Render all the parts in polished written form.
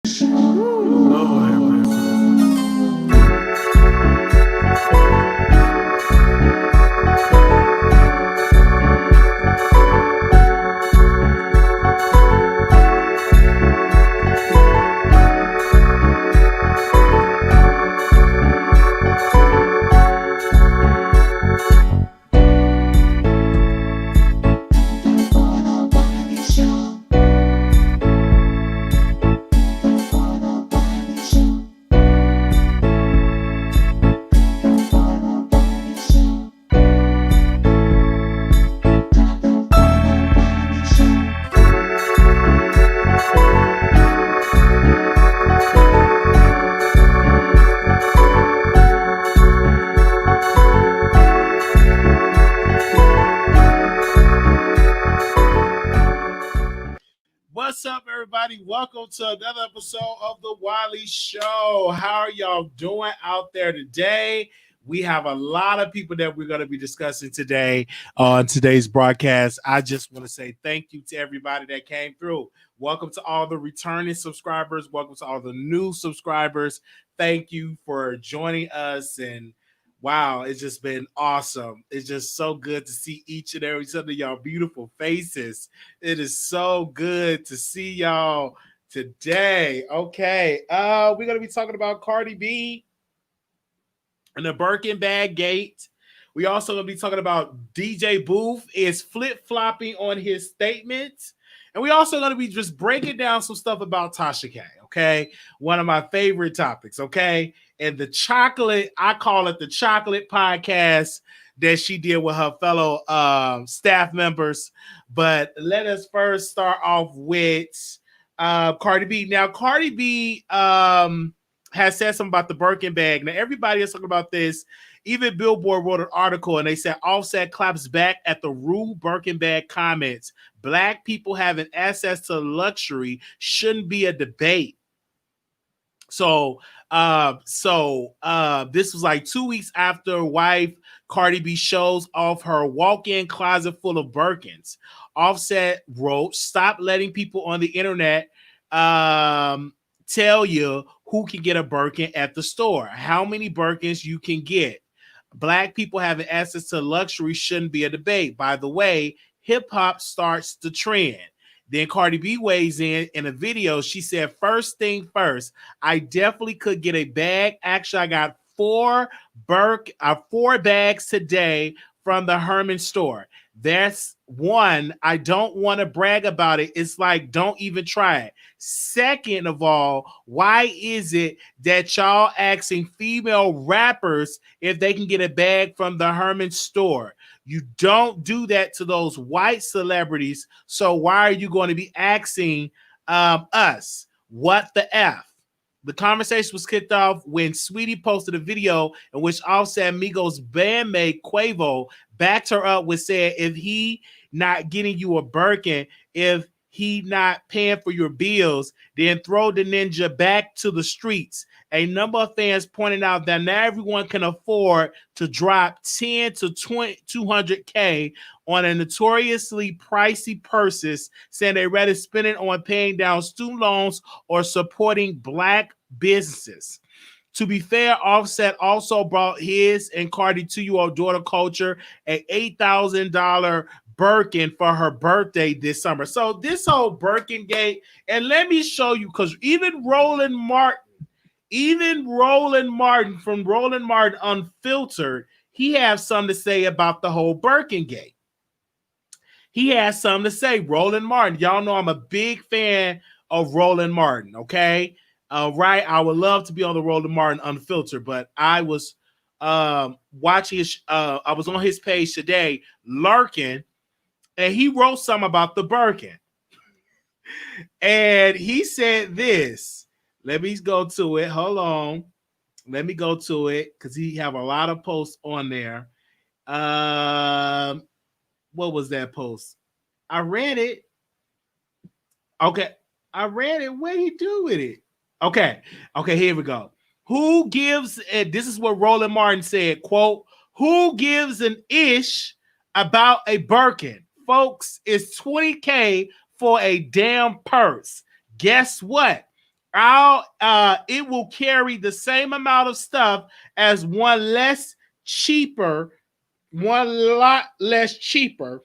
Lord have mercy. What's up, everybody? Welcome to another episode of the Wiley Show. How are y'all doing out there today? We have a lot of people that we're going to be discussing today on today's broadcast. I just want to say thank you to everybody that came through. Welcome to all the returning subscribers. Welcome to all the new subscribers. Thank you for joining us. And wow, it's just been awesome. It's just so good to see each and every one of y'all beautiful faces. It is so good to see y'all today. Okay. We're gonna be talking about Cardi B and the Birkin bag gate. We also gonna be talking about DJ Booth is flip-flopping on his statements. And we also gonna be just breaking down some stuff about Tasha K. Okay. One of my favorite topics. Okay. And the chocolate, I call it the chocolate podcast that she did with her fellow staff members. But let us first start off with Cardi B. Now, Cardi B has said something about the Birkin bag. Now, everybody is talking about this. Even Billboard wrote an article and they said Offset claps back at the rude Birkin bag comments. Black people having access to luxury shouldn't be a debate. So this was like 2 weeks after wife Cardi B shows off her walk-in closet full of Birkins. Offset wrote, "Stop letting people on the internet tell you who can get a Birkin at the store, how many Birkins you can get. Black people having access to luxury shouldn't be a debate. By the way, hip-hop starts the trend." Then Cardi B weighs in a video. She said, "First thing first, I definitely could get a bag. Actually, I got four bags today from the Herman store. That's one. I don't want to brag about it. It's like, don't even try it. Second of all, why is it that y'all asking female rappers if they can get a bag from the Herman store? You don't do that to those white celebrities. So why are you going to be asking us? What the F?" The conversation was kicked off when Sweetie posted a video in which Offset Migos bandmate Quavo backed her up with saying, "If he not getting you a Birkin, if he not paying for your bills, then throw the ninja back to the streets." A number of fans pointed out that not everyone can afford to drop 10 to 200K on a notoriously pricey purses, saying they rather spend it on paying down student loans or supporting Black businesses. To be fair, Offset also brought his and Cardi 2-year-old daughter Culture an $8,000 Birkin for her birthday this summer. So this whole Birkin gate, and let me show you, because even Roland Martin from Roland Martin Unfiltered, he has something to say about the whole Birkin gate. He has something to say. Roland Martin. Y'all know I'm a big fan of Roland Martin, okay? Right? I would love to be on the Roland Martin Unfiltered, but I was watching his, I was on his page today, lurking, and he wrote something about the Birkin. And he said this. Let me go to it. Hold on. Let me go to it because he have a lot of posts on there. What was that post? I read it. Okay. I read it. What did he do with it? Okay. Okay, here we go. Who gives, and this is what Roland Martin said, quote, "Who gives an ish about a Birkin? Folks, it's 20K for a damn purse. Guess what? It will carry the same amount of stuff as one lot less cheaper.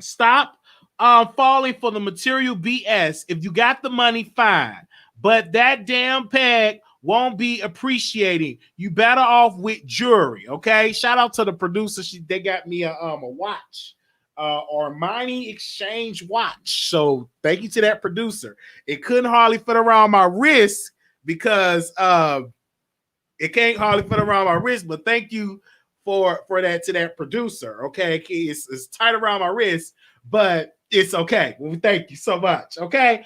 Stop falling for the material BS. If you got the money, fine. But that damn bag won't be appreciating. You better off with jewelry, okay? Shout out to the producer. They got me a watch. Or mining exchange watch. So thank you to that producer. It couldn't hardly fit around my wrist because it can't hardly fit around my wrist, but thank you for that to that producer. Okay. It's tight around my wrist, but it's okay. Well, thank you so much. Okay.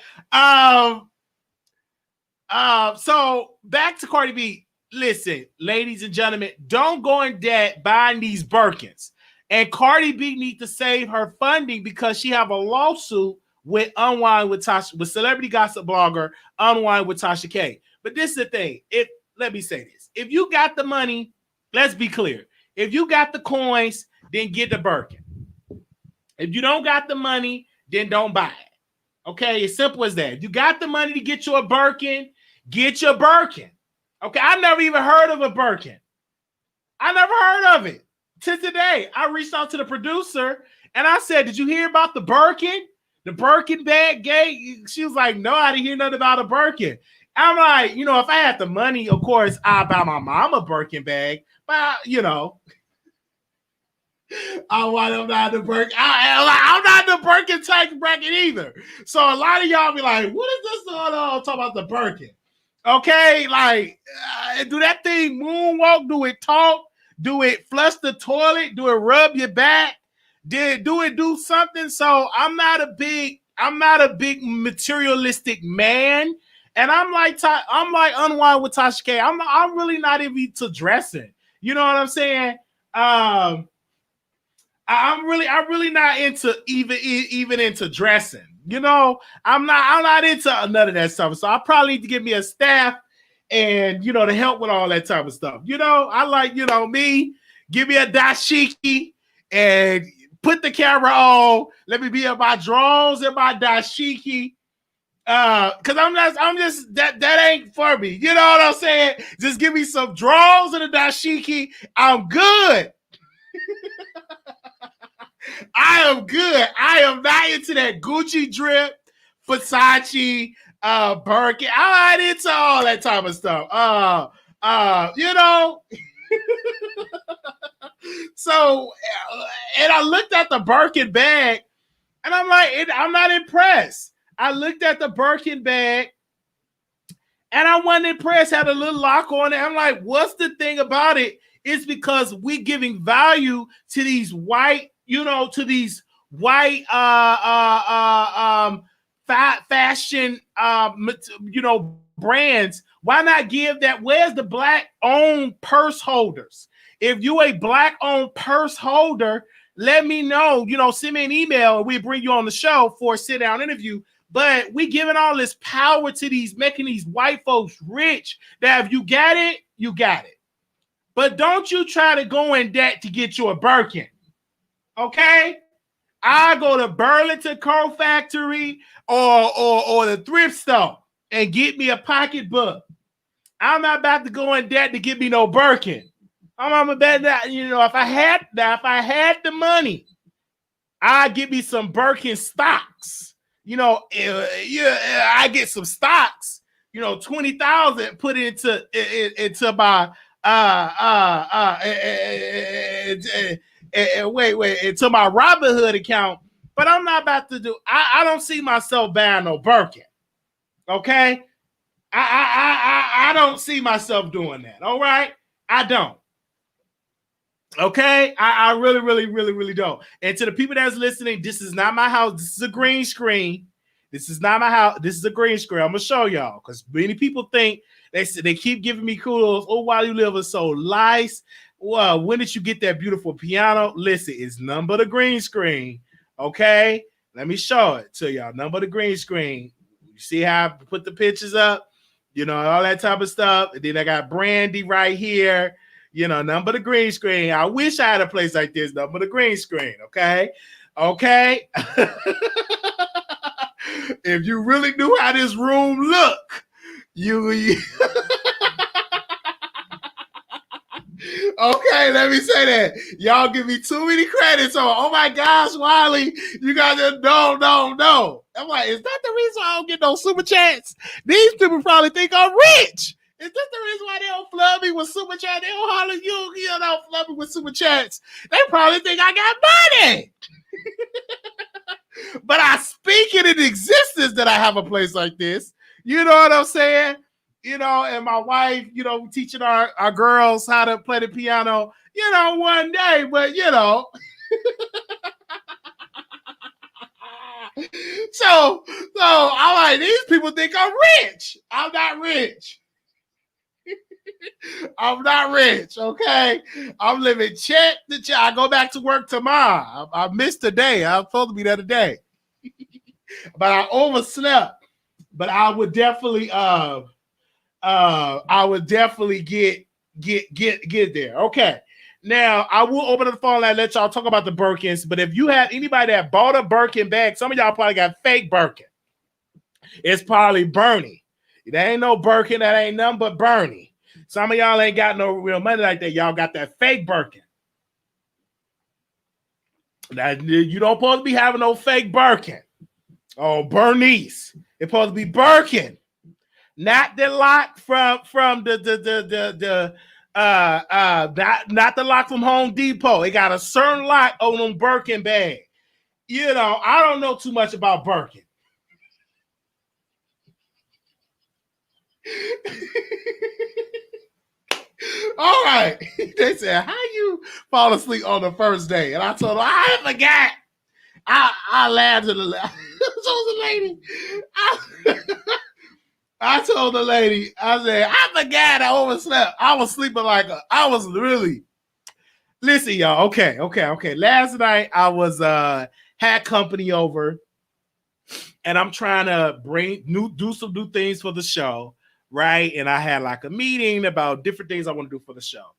So back to Cardi B. Listen, ladies and gentlemen, don't go in debt buying these Birkins. And Cardi B need to save her funding because she have a lawsuit with with celebrity gossip blogger Unwine with Tasha K. But this is the thing. Let me say this. If you got the money, let's be clear. If you got the coins, then get the Birkin. If you don't got the money, then don't buy it. Okay, it's simple as that. If you got the money to get you a Birkin, get your Birkin. Okay, I never even heard of a Birkin. I never heard of it. To today, I reached out to the producer and I said, "Did you hear about the Birkin? The Birkin bag gay?" She was like, "No, I didn't hear nothing about a Birkin." I'm like, if I had the money, of course, I'd buy my mom a Birkin bag. But I want them not the Birkin. I'm not the Birkin tax bracket either. So a lot of y'all be like, "What is this going on? Talk about the Birkin." Okay, like, do that thing moonwalk? Do it talk? Do it flush the toilet? Do it rub your back? Do it do something? So I'm not a big materialistic man, and I'm like Unwind with Tasha K. I'm really not even to dressing. You know what I'm saying? I'm really not into even into dressing. I'm not into none of that stuff. So I probably need to get me a staff and to help with all that type of stuff. I like, me, give me a dashiki and put the camera on. Let me be in my drawers and my dashiki. Cause I'm just that ain't for me. You know what I'm saying? Just give me some drawers and a dashiki. I'm good. I am good. I am not into that Gucci drip, Versace, Birkin. I'm not into all that type of stuff. So, and I looked at the Birkin bag, and I'm like, I'm not impressed. I looked at the Birkin bag, and I wasn't impressed. Had a little lock on it. I'm like, what's the thing about it? It's because we're giving value to these white, fashion, brands. Why not give that? Where's the black-owned purse holders? If you a black-owned purse holder, let me know. Send me an email, and we bring you on the show for a sit-down interview. But we giving all this power to making these white folks rich. That if you got it, you got it. But don't you try to go in debt to get you a Birkin. Okay? I go to Burlington Coat Factory or the thrift store and get me a pocketbook. I'm not about to go in debt to get me no Birkin. I'm about that, if I had the money, I'd get me some Birkin stocks. I get some stocks, 20,000, put it into my into my Robinhood account. But I'm not about to do. I don't see myself buying no Birkin. Okay, I don't see myself doing that. All right, I don't. Okay, I really, really, really, really don't. And to the people that's listening, this is not my house. This is a green screen. This is not my house. This is a green screen. I'm gonna show y'all because many people think they keep giving me kudos. Oh, why you live so nice? Well, when did you get that beautiful piano? Listen, it's none but a green screen. Okay, let me show it to y'all. None but a green screen. You see how I put the pictures up? All that type of stuff. And then I got Brandy right here. None but a green screen. I wish I had a place like this, none but a green screen. Okay. If you really knew how this room look, you Okay, let me say that. Y'all give me too many credits on. Oh my gosh, Wiley, you got to no. I'm like, is that the reason I don't get no super chats? These people probably think I'm rich. Is this the reason why they don't flood me with super chats? They don't holler you don't flood me with super chats. They probably think I got money. But I speak it in existence that I have a place like this. You know what I'm saying? And my wife, teaching our girls how to play the piano, one day, but so I'm like, these people think I'm rich. I'm not rich. I'm not rich, okay? I'm living check to check. I go back to work tomorrow. I missed a day. I was supposed to be there today. But I overslept. But I would definitely get there. Okay. Now I will open the phone line and let y'all talk about the Birkins. But if you have anybody that bought a Birkin bag, some of y'all probably got fake Birkin. It's probably Bernie. That ain't no Birkin. That ain't nothing but Bernie. Some of y'all ain't got no real money like that. Y'all got that fake Birkin. That you don't supposed to be having no fake Birkin. Oh, Bernice. It's supposed to be Birkin. Not the lock from the not the lock from Home Depot. It got a certain lock on them Birkin bag. I don't know too much about Birkin. All right. They said, how you fall asleep on the first day? And I told them, I forgot. I laughed at the lady. I told the lady, I said, I forgot I overslept. I was sleeping I was really. Listen, y'all. Okay. Last night I was had company over, and I'm trying to do some new things for the show, right? And I had a meeting about different things I want to do for the show.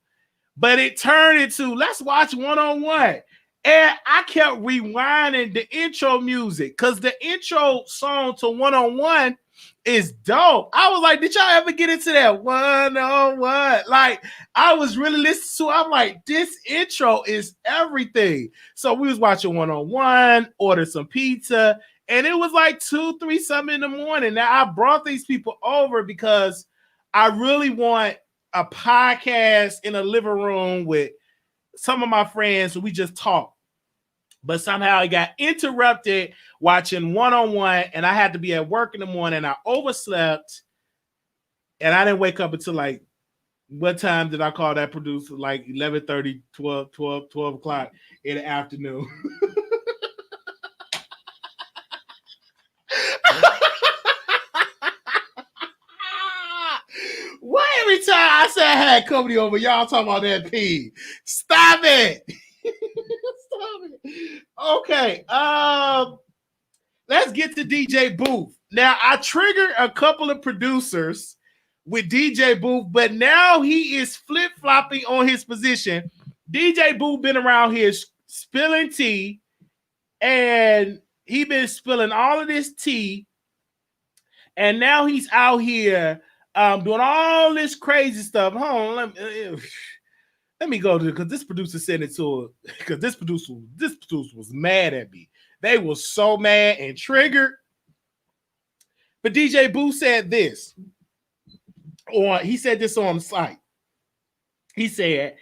But it turned into let's watch one-on-one. And I kept rewinding the intro music because the intro song to one-on-one is dope. I was like, did y'all ever get into that one-on-one? I was really listening to it. I'm like, this intro is everything. So we was watching one-on-one, ordered some pizza, and it was 2, 3 something in the morning. Now I brought these people over because I really want a podcast in a living room with some of my friends who we just talk. But somehow I got interrupted watching one-on-one, and I had to be at work in the morning. I overslept, and I didn't wake up until what time did I call that producer? 11:30, 12 o'clock in the afternoon. Why every time I said I had company over, y'all talking about that pee? Stop it. Stop it. Okay. Let's get to DJ Booth. Now, I triggered a couple of producers with DJ Booth, but now he is flip-flopping on his position. DJ Booth been around here spilling tea, and he been spilling all of this tea, and now he's out here doing all this crazy stuff. Hold on, let me go to because this producer sent it to her because this producer was mad at me. They were so mad and triggered. But DJ Boo said this, or he said this on the site. He said,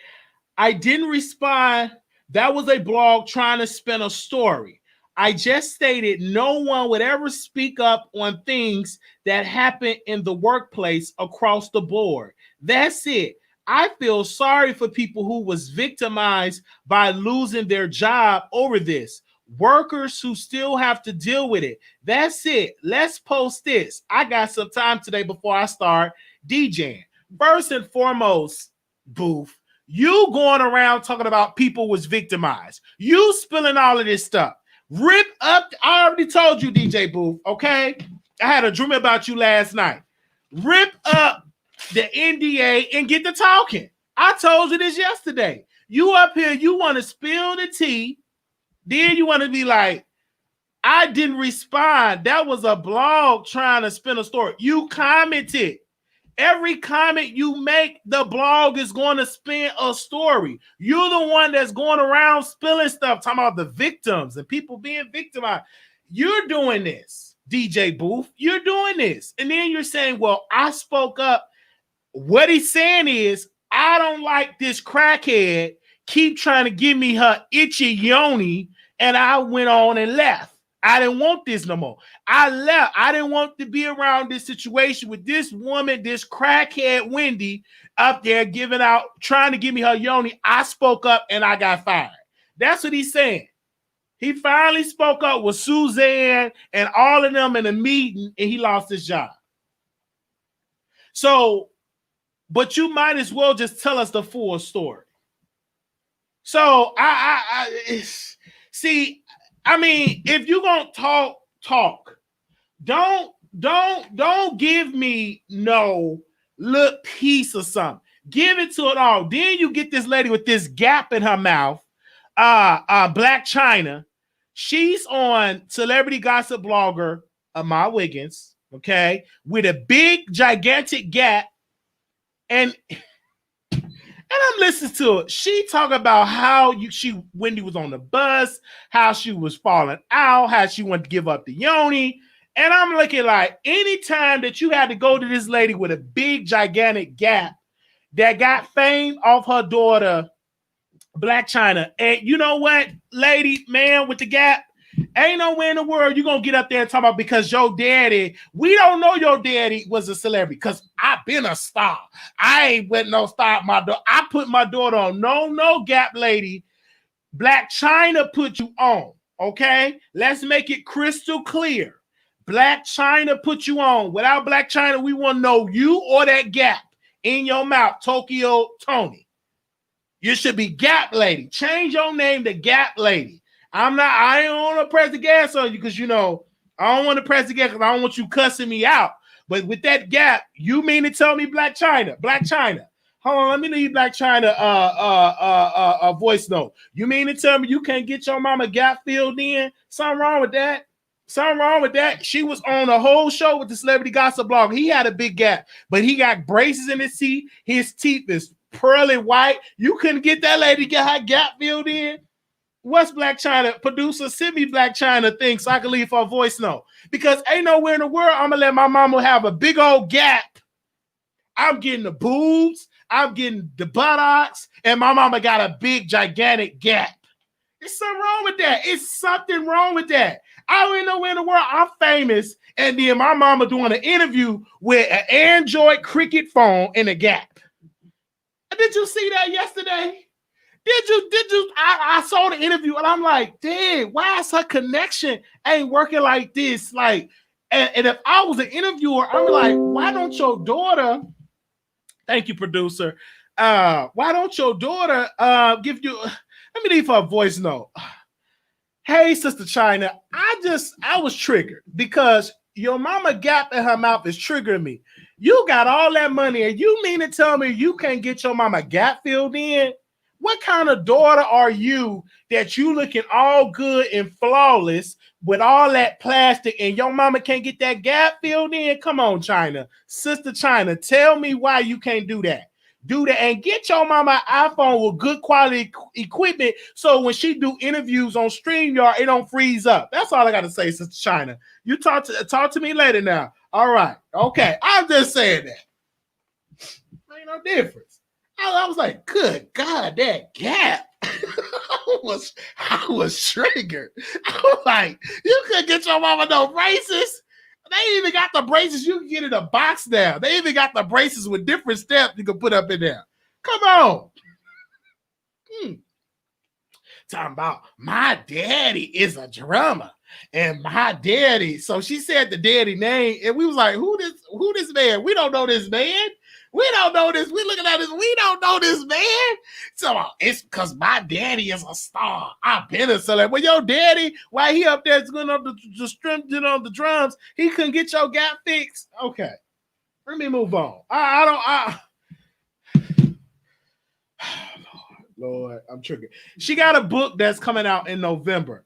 I didn't respond. That was a blog trying to spin a story. I just stated no one would ever speak up on things that happen in the workplace across the board. That's it. I feel sorry for people who was victimized by losing their job over this. Workers who still have to deal with it. That's it. Let's post this. I got some time today before I start DJing. First and foremost, Booth, you going around talking about people was victimized. You spilling all of this stuff. Rip up. I already told you, DJ Booth, okay? I had a dream about you last night. Rip up the NDA and get to talking. I told you this yesterday. You up here, you want to spill the tea. Then you want to be like, I didn't respond. That was a blog trying to spin a story. You commented. Every comment you make, the blog is going to spin a story. You're the one that's going around spilling stuff, talking about the victims and people being victimized. You're doing this, DJ Booth. You're doing this. And then you're saying, well, I spoke up. What he's saying is, I don't like this crackhead keep trying to give me her itchy yoni, and I went on and left. I didn't want this no more. I left. I didn't want to be around this situation with this woman, this crackhead Wendy up there giving out, trying to give me her yoni. I spoke up and I got fired. That's what he's saying. He finally spoke up with Suzanne and all of them in a meeting, and he lost his job. So, but you might as well just tell us the full story. So see, I mean, if you're gonna talk, don't give me no little piece or something. Give it to it all. Then you get this lady with this gap in her mouth, Black China. She's on Celebrity Gossip Blogger, Amar Wiggins, okay, with a big, gigantic gap, and I'm listening to it. She talk about how Wendy was on the bus, how she was falling out, how she wanted to give up the yoni. And I'm looking like, anytime that you had to go to this lady with a big, gigantic gap that got fame off her daughter, Black China. And you know what, lady, man, with the gap, ain't nowhere in the world you're going to get up there and talk about because your daddy, we don't know your daddy was a celebrity because I've been a star. I ain't with no star. I put my daughter on. No gap, lady. Black China put you on, okay? Let's make it crystal clear. Black China put you on. Without Black China, we want to know you or that gap in your mouth, Tokyo Tony. You should be Gap Lady. Change your name to Gap Lady. I ain't want to press the gas on you because, you know, I don't want to press the gas because I don't want you cussing me out. But with that gap, you mean to tell me Black China? Hold on, let me leave Black China a voice note. You mean to tell me you can't get your mama gap filled in? Something wrong with that. She was on a whole show with the Celebrity Gossip Blog. He had a big gap, but he got braces in his teeth. His teeth is pearly white. You couldn't get that lady to get her gap filled in? What's Black China? Producer, send me Black China thing so I can leave her a voice note. Because ain't nowhere in the world I'm going to let my mama have a big old gap. I'm getting the boobs. I'm getting the buttocks. And my mama got a big, gigantic gap. There's something wrong with that. It's something wrong with that. I don't know where in the world I'm famous. And then my mama doing an interview with an Android Cricket phone in a gap. Did you see that yesterday? Did you? I saw the interview and I'm like, dang, why is her connection ain't working like this? Like, and if I was an interviewer, I'm like, why don't your daughter, thank you, producer, why don't your daughter give you, let me leave her a voice note. Hey, Sister China, I was triggered because your mama gap in her mouth is triggering me. You got all that money and you mean to tell me you can't get your mama gap filled in? What kind of daughter are you that you looking all good and flawless with all that plastic and your mama can't get that gap filled in? Come on, China. Sister China, tell me why you can't do that. Do that and get your mama an iPhone with good quality equipment so when she do interviews on StreamYard, it don't freeze up. That's all I got to say, Sister China. You talk to me later now. All right. Okay. I'm just saying that. Ain't no difference. I was like, good God, that gap. I was triggered. I was like, you couldn't get your mama no braces. They even got the braces you can get in a box now. They even got the braces with different steps you can put up in there. Come on. Talking about my daddy is a drummer. And my daddy. So she said the daddy name. And we was like, who this man? We don't know this man. We don't know this. We looking at this. We don't know this man. So it's because my daddy is a star. I've been a celebrity. Well, your daddy, while he up there going up the drums, he couldn't get your gap fixed. Okay, let me move on. Lord, I'm triggered. She got a book that's coming out in November.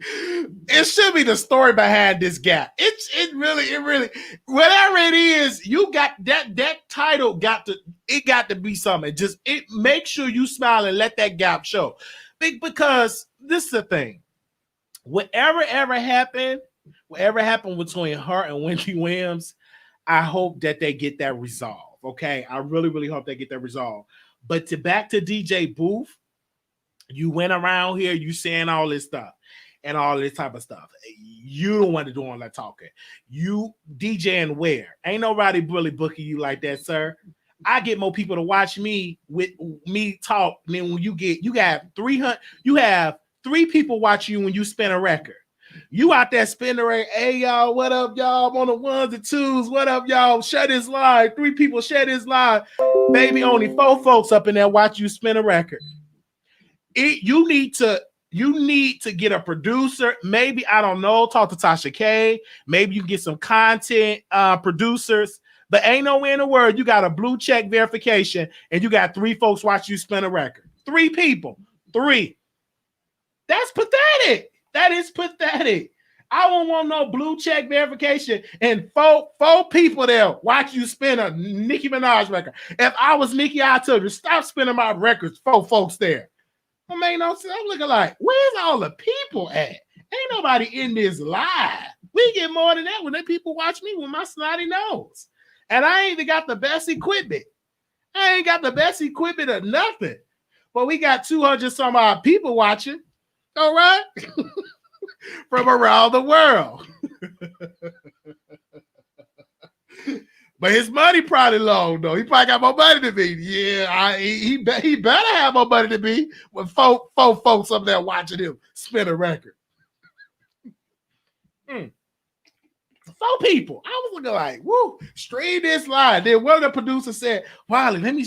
It should be the story behind this gap. It really, whatever it is, you got that title got to be something. Just make sure you smile and let that gap show. Because this is the thing. Whatever happened between her and Wendy Williams, I hope that they get that resolved. Okay. I really hope they get that resolved. But back to DJ Booth, you went around here, you saying all this stuff and all this type of stuff. You don't want to do all that talking. You DJing where? Ain't nobody really booking you like that, sir. I get more people to watch me with me talk than when you have 300, you have 3 people watch you when you spin a record. You out there spinning the record. Hey y'all, what up, y'all? I'm on the 1s and 2s. What up, y'all? Share this live. 3 people share this live. Baby, only 4 folks up in there watch you spin a record. You need to get a producer. Maybe, I don't know, talk to Tasha K. Maybe you get some content producers. But ain't nowhere in the world you got a blue check verification and you got 3 folks watch you spin a record. 3 people. 3. That's pathetic. That is pathetic. I don't want no blue check verification and 4 people there watch you spin a Nicki Minaj record. If I was Nicki, I'd tell you, stop spinning my records. 4 folks there. I mean, I'm looking like, where's all the people at? Ain't nobody in this live. We get more than that when the people watch me with my snotty nose. And I ain't even got the best equipment. I ain't got the best equipment or nothing. But we got 200 some odd people watching. All right? From around the world. But his money probably low, though. He probably got more money than me. Yeah, he better have more money than me with 4 folks up there watching him spin a record. 4 people. I was looking like, woo, stream this live. Then one of the producers said, Wiley, let me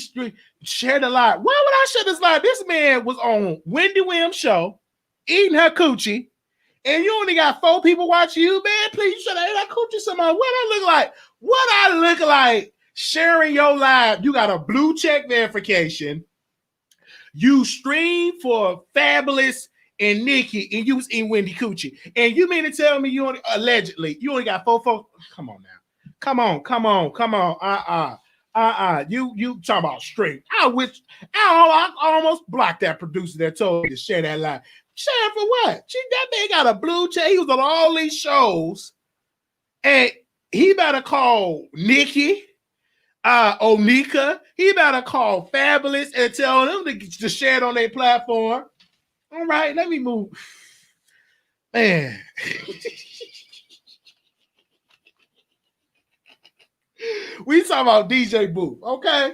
share the live. Why would I share this live? This man was on Wendy Williams' show, eating her coochie, and you only got 4 people watching you, man. Please share that coochie somehow. What I look like? What I look like sharing your live? You got a blue check verification. You stream for Fabulous and Nikki, and you was in Wendy Coochie. And you mean to tell me you only got 4 folks? Come on now. Come on. You talking about straight. I almost blocked that producer that told me to share that live. Share for what? That man got a blue check. He was on all these shows. And he better call Nikki, Onika. He better call Fabulous and tell them to share it on their platform. All right, let me move. Man. We talking about DJ Booth, okay?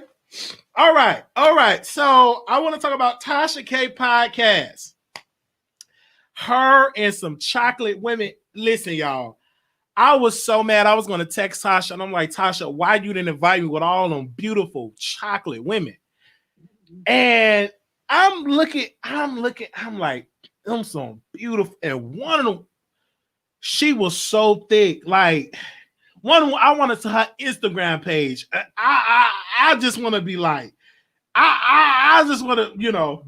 All right. So I want to talk about Tasha K podcast. Her and some chocolate women. Listen, y'all. I was so mad. I was going to text Tasha, and I'm like, Tasha, why you didn't invite me with all them beautiful chocolate women? And I'm looking, I'm like, I'm so beautiful. And one of them, she was so thick. Like, one of them, I wanted to her Instagram page. I just want to be like, I just want to,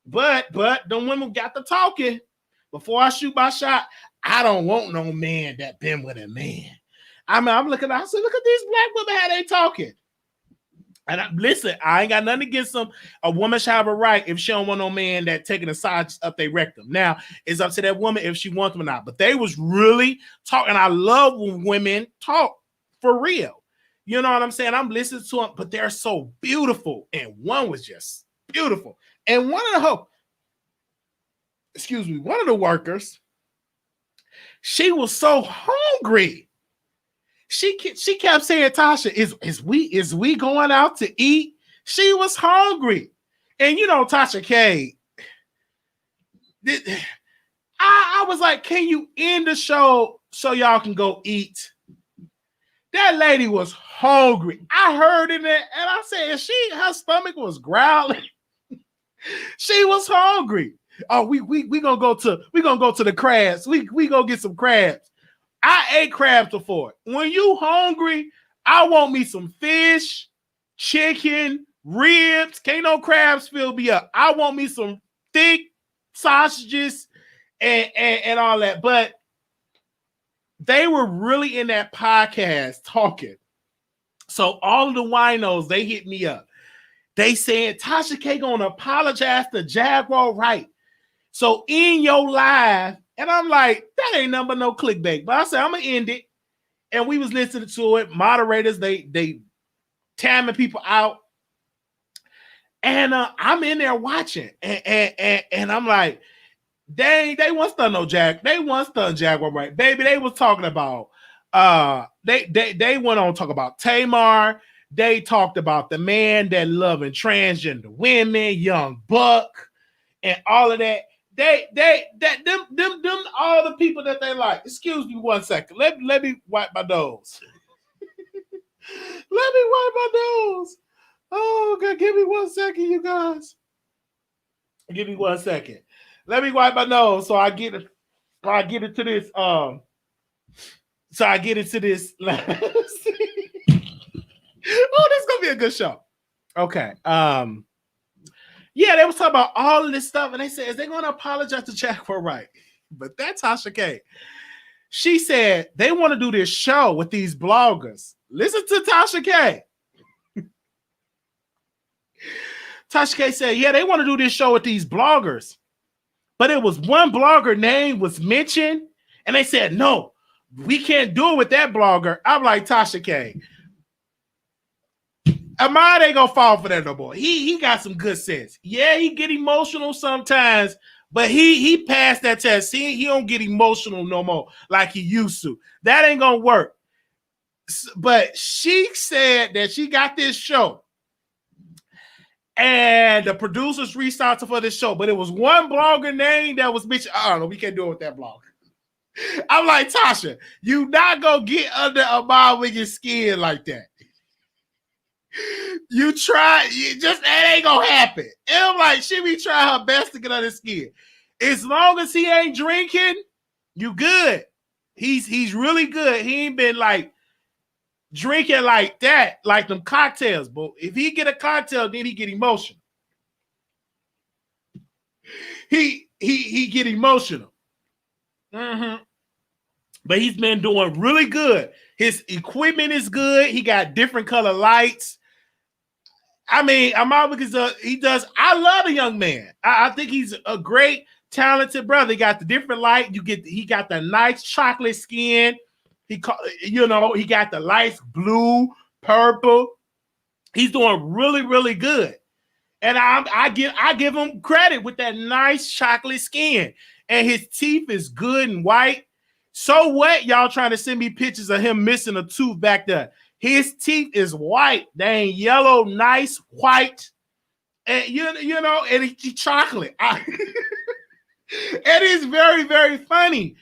but the women got to talking. Before I shoot my shot, I don't want no man that been with a man. I'm looking, I said, look at these black women, how they talking. And listen, I ain't got nothing against them. A woman should have a right if she don't want no man that taking the sides up their rectum. Now, it's up to that woman if she wants them or not. But they was really talking. I love when women talk for real. You know what I'm saying? I'm listening to them, but they're so beautiful. And one was just beautiful. And one of the workers, she was so hungry. She kept saying, Tasha, is we going out to eat? She was hungry. And Tasha K, I was like, can you end the show so y'all can go eat? That lady was hungry. I heard in there, and I said, her stomach was growling. She was hungry. Oh, we gonna go to the crabs. We gonna get some crabs. I ate crabs before. When you hungry, I want me some fish, chicken, ribs. Can't no crabs fill me up. I want me some thick sausages and all that. But they were really in that podcast talking. So all of the winos, they hit me up. They said Tasha K gonna apologize to Jaguar Wright. So in your live, and I'm like, that ain't nothing but no clickbait. But I said, I'm gonna end it. And we was listening to it. Moderators, they tamming people out. And I'm in there watching. And I'm like, they once done no Jag. They once done Jaguar Wright. Baby, they was talking about they went on to talk about Tamar. They talked about the man that loving transgender women, Young Buck, and all of that. Them all the people that they like. Excuse me 1 second. Let me wipe my nose. Let me wipe my nose. Oh God, give me 1 second, you guys. Give me 1 second. Let me wipe my nose so I get it. So I get into this. So I get into this. Oh, this is gonna be a good show. Okay. Yeah, they was talking about all of this stuff, and they said, is they going to apologize to Jaguar Wright? But that's Tasha K. She said they want to do this show with these bloggers. Listen to Tasha K. Tasha K said, yeah, they want to do this show with these bloggers. But it was one blogger name was mentioned, and they said, no, we can't do it with that blogger. I'm like, Tasha K. Ahmad ain't gonna fall for that no more. He got some good sense. Yeah, he get emotional sometimes, but he passed that test. He don't get emotional no more like he used to. That ain't gonna work. But she said that she got this show, and the producers reached out to for this show, but it was one blogger name that was mentioned. I don't know, we can't do it with that blogger. I'm like, Tasha, you not gonna get under Ahmad Wiggins' skin like that. You try, that ain't gonna happen. And I'm like, she be trying her best to get on his skin. As long as he ain't drinking, you good. He's really good. He ain't been like drinking like that, like them cocktails. But if he get a cocktail, then he get emotional. He get emotional. Mm-hmm. But he's been doing really good. His equipment is good. He got different color lights. I mean, Ahmad Wiggins, he does. I love the young man. I think he's a great, talented brother. He got the different light. He got the nice chocolate skin. He got the lights blue, purple. He's doing really, really good. And I give him credit with that nice chocolate skin. And his teeth is good and white. So what? Y'all trying to send me pictures of him missing a tooth back there. His teeth is white. They ain't yellow, nice, white. And you know, and it's chocolate. It is very, very funny.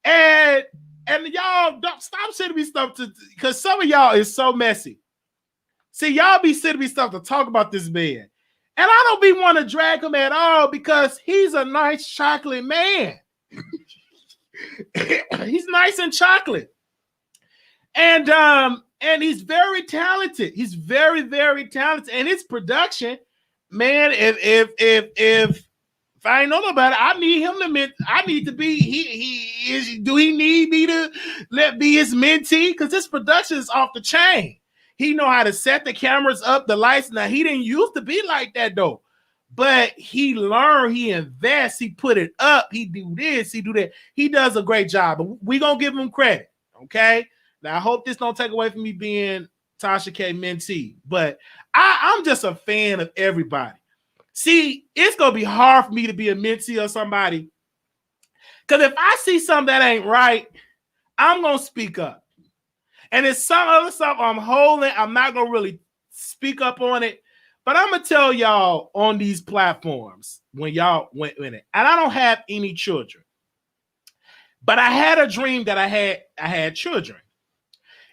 And y'all don't stop sending me stuff because some of y'all is so messy. See, y'all be sending me stuff to talk about this man. And I don't be want to drag him at all because he's a nice chocolate man. He's nice and chocolate. And he's very talented. He's very, very talented. And his production, man, if I ain't know about it, I need him to be, do he need me to be his mentee? Because his production is off the chain. He know how to set the cameras up, the lights. Now, he didn't used to be like that, though. But he learned, he invests, he put it up, he do this, he do that. He does a great job. But we're going to give him credit, okay? Now, I hope this don't take away from me being Tasha K mentee. But I'm just a fan of everybody. See, it's going to be hard for me to be a mentee of somebody. Because if I see something that ain't right, I'm going to speak up. And it's some other stuff I'm holding. I'm not going to really speak up on it. But I'm going to tell y'all on these platforms when y'all went in it. And I don't have any children. But I had a dream that I had children.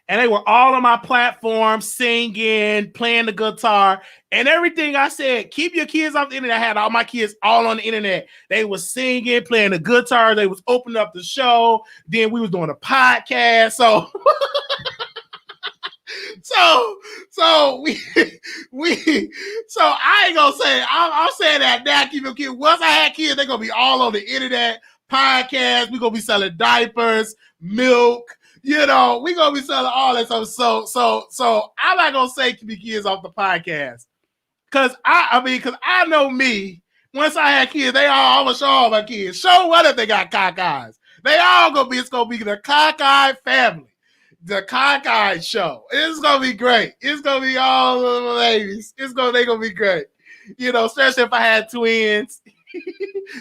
And they were all on my platform, singing, playing the guitar, and everything I said, keep your kids off the internet. I had all my kids all on the internet. They was singing, playing the guitar. They was opening up the show. Then we was doing a podcast. So so I ain't gonna say, I'm saying that now, keep your kids. Once I had kids, they're gonna be all on the internet, podcast. We're gonna be selling diapers, milk. You know, we're gonna be selling all that stuff. So I'm not gonna say keep your kids off the podcast. Cause I know me. Once I had kids, I'm gonna show all my kids. Show what if they got cockeyes. It's gonna be the cockeye family. The cockeye show. It's gonna be great. It's gonna be all the babies. They gonna be great. You know, especially if I had twins.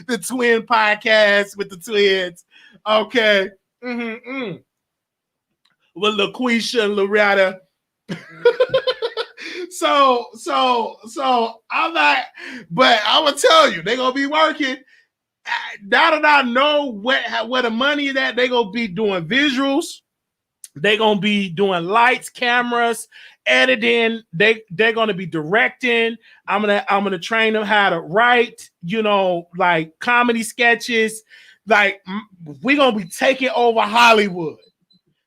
The twin podcast with the twins. Okay. With LaQuisha and Loretta. So I'm not, but I will tell you, they're gonna be working. Now that I know where the money is at, they're gonna be doing visuals. They're gonna be doing lights, cameras, editing. They're gonna be directing. I'm gonna train them how to write, you know, like comedy sketches. Like we're gonna be taking over Hollywood.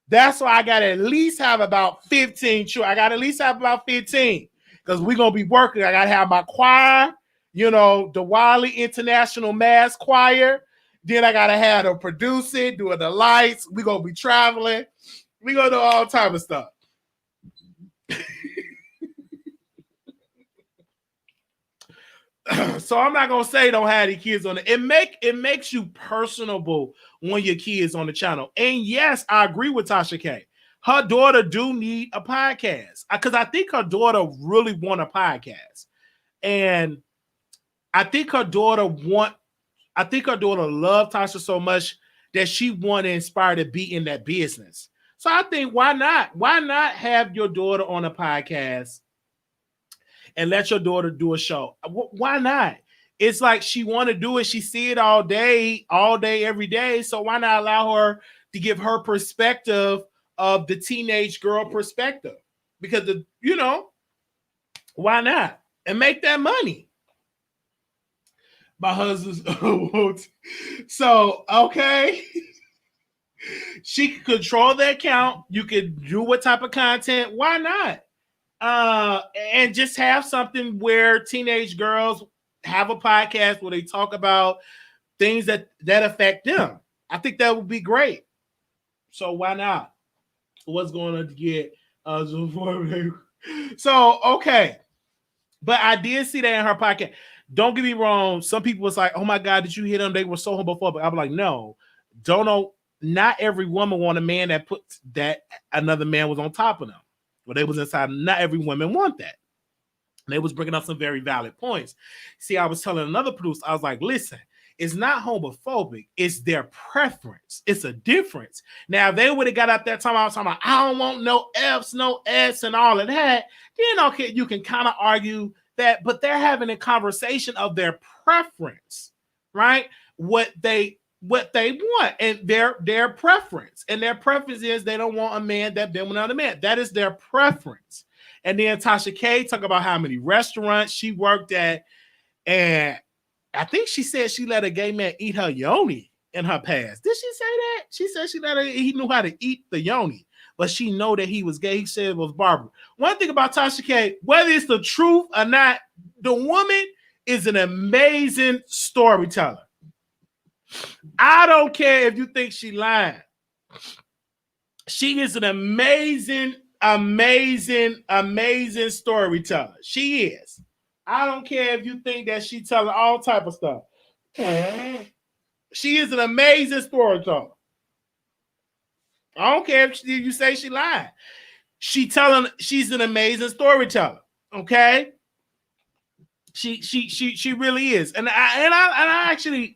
That's why I gotta at least have about 15. I gotta at least have about 15 because we're gonna be working. I gotta have my choir, you know, the Wiley International Mass Choir. Then I gotta have to produce it, doing the lights. We're gonna be traveling. We're gonna do all type of stuff. So I'm not gonna say don't have any kids on it. It makes you personable when your kids on the channel. And yes, I agree with Tasha K. Her daughter do need a podcast because I think her daughter really want a podcast, and I think her daughter love Tasha so much that she want to inspire to be in that business. So I think why not? Why not have your daughter on a podcast and let your daughter do a show? Why not? It's like she want to do it. She see it all day, every day. So why not allow her to give her perspective of the teenage girl perspective? Because why not? And make that money. My husband's so okay. She can control the account. You can do what type of content. Why not? And just have something where teenage girls have a podcast where they talk about things that affect them. I think that would be great. So why not? What's going on to get so okay. But I did see that in her podcast. Don't get me wrong. Some people was like, oh my God, did you hear them? They were so homophobic. I'm like, no, don't know. Not every woman want a man that puts that another man was on top of them. Well, they was inside. Not every woman want that. They was bringing up some very valid points. See, I was telling another producer, I was like, listen, it's not homophobic. It's their preference. It's a difference. Now, if they would have got out that time, I was talking about, I don't want no F's, no S, and all of that. Then, okay, you can kind of argue that, but they're having a conversation of their preference, right? What they want and their preference. And their preference is they don't want a man that been with another man. That is their preference. And then Tasha K talk about how many restaurants she worked at. And I think she said she let a gay man eat her yoni in her past. Did she say that? She said he knew how to eat the yoni, but she know that he was gay. He said it was Barbara. One thing about Tasha K, whether it's the truth or not, the woman is an amazing storyteller. I don't care if you think she lying. She is an amazing storyteller. She is. I don't care if you think that she telling all type of stuff. She is an amazing storyteller. I don't care if you say she lied. She's an amazing storyteller. Okay. She really is. And I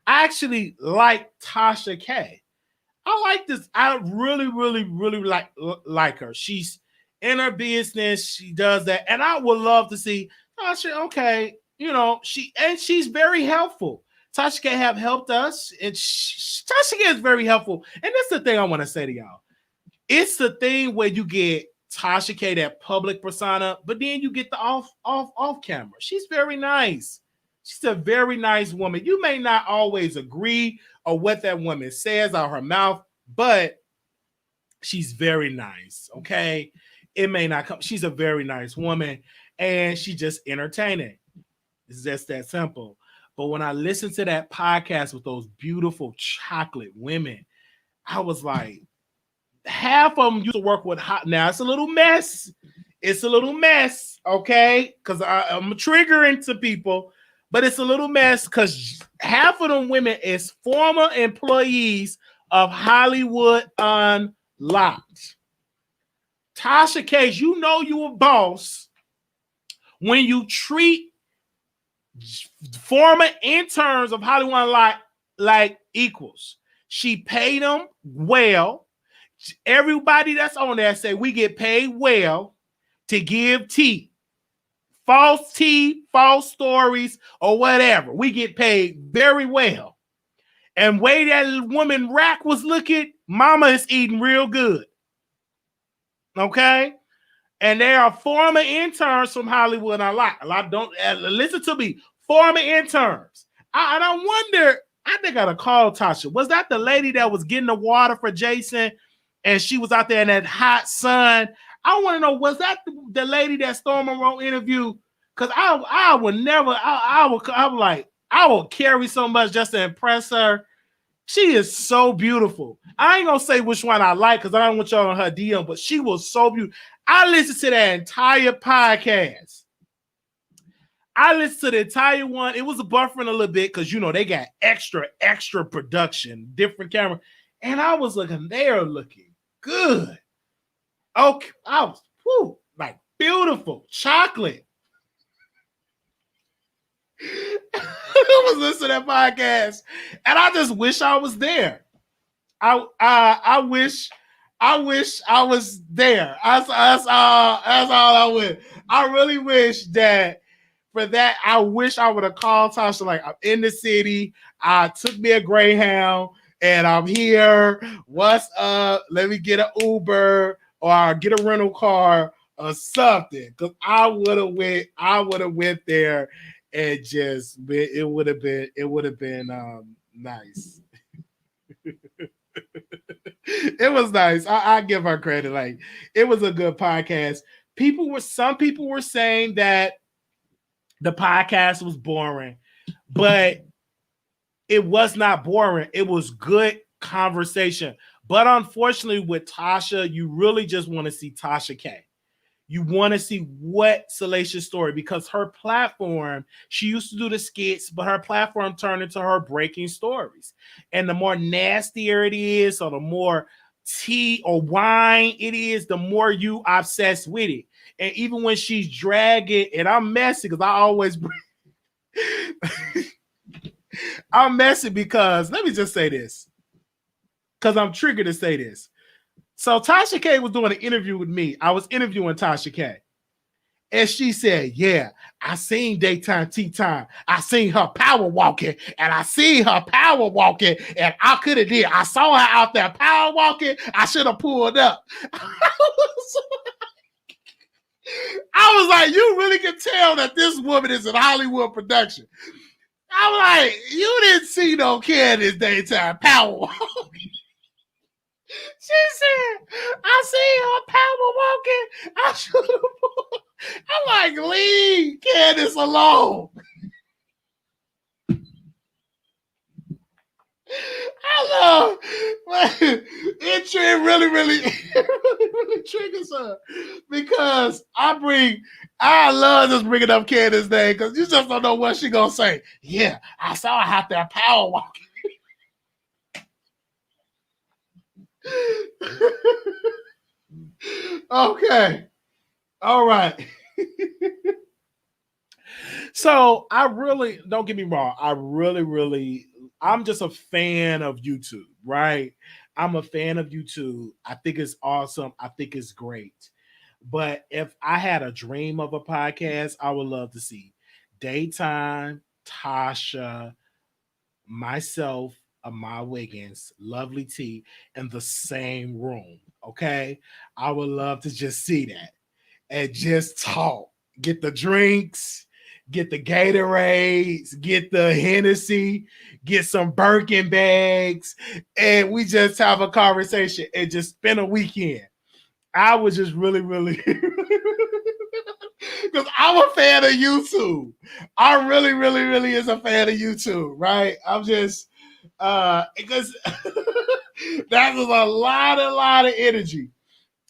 actually like Tasha K. I like this. I really like her. She's in her business. She does that. And I would love to see Tasha, okay, she's very helpful. Tasha K have helped us. And Tasha K is very helpful. And that's the thing I want to say to y'all. It's the thing where you get Tasha K, that public persona, but then you get the off camera. She's very nice. She's a very nice woman. You may not always agree or what that woman says out her mouth, but she's very nice. Okay. It may not come. She's a very nice woman and she's just entertaining. It's just that simple. But when I listened to that podcast with those beautiful chocolate women, I was like, half of them used to work with hot. Now it's a little mess. It's a little mess, okay? Because I'm triggering to people, but it's a little mess because half of them women is former employees of Hollywood Unlocked. Tasha K, you know you a boss when you treat former interns of Hollywood Unlocked like equals. She paid them well. Everybody that's on there say we get paid well to give tea. False stories, or whatever. We get paid very well. And way that woman rack was looking, mama is eating real good. Okay? And there are former interns from Hollywood. A lot don't listen to me. Former interns. And I wonder, I think I gotta call Tasha. Was that the lady that was getting the water for Jason and she was out there in that hot sun? I want to know, was that the lady that Storm Monroe interviewed? Because I would never, I'm like, I will carry so much just to impress her. She is so beautiful. I ain't gonna say which one I like because I don't want y'all on her DM, but she was so beautiful. I listened to that entire podcast. I listened to the entire one. It was buffering a little bit because, you know, they got extra production, different camera. And I was looking, they're looking good. Okay, I was like beautiful chocolate. I was listening to that podcast, and I just wish I was there. I wish I was there. That's all I would. I really wish that for that. I wish I would have called Tasha like, I'm in the city. I took me a Greyhound, and I'm here. What's up? Let me get an Uber or I'll get a rental car or something. Because I would have went there. And just it would have been nice. It was nice. I give her credit. Like, it was a good podcast. Some people were saying that the podcast was boring, but it was not boring. It was good conversation. But unfortunately, with Tasha, you really just want to see Tasha K. You want to see what Salacious story, because her platform, she used to do the skits, but her platform turned into her breaking stories. And the more nastier it is, or the more tea or wine it is, the more you obsessed with it. And even when she's dragging, and I'm messy because I always bring I'm messy because, let me just say this, because I'm triggered to say this. So Tasha K was doing an interview with me. I was interviewing Tasha K. And she said, yeah, I seen Daytime Tea Time. I seen her power walking, and I could have did. I saw her out there power walking. I should have pulled up. I was like, you really can tell that this woman is in Hollywood production. I was like, you didn't see no kid in Daytime power walking. She said, I see her power walking. I should have. I'm like, leave Candace alone. I love it. Really triggers her because I love just bringing up Candace's name because you just don't know what she gonna say. Yeah, I saw her out there power walking. Okay. All right. So I really, don't get me wrong, I'm just a fan of YouTube, right? I'm a fan of YouTube. I think it's awesome. I think it's great. But if I had a dream of a podcast, I would love to see Daytime, Tasha, myself, Amar Wiggins, Lovely T in the same room. Okay. I would love to just see that and just talk. Get the drinks, get the Gatorades, get the Hennessy, get some Birkin bags, and we just have a conversation and just spend a weekend. I was just really, because because I'm a fan of YouTube. I really, really, really is a fan of YouTube, right? I'm just because that was a lot of energy.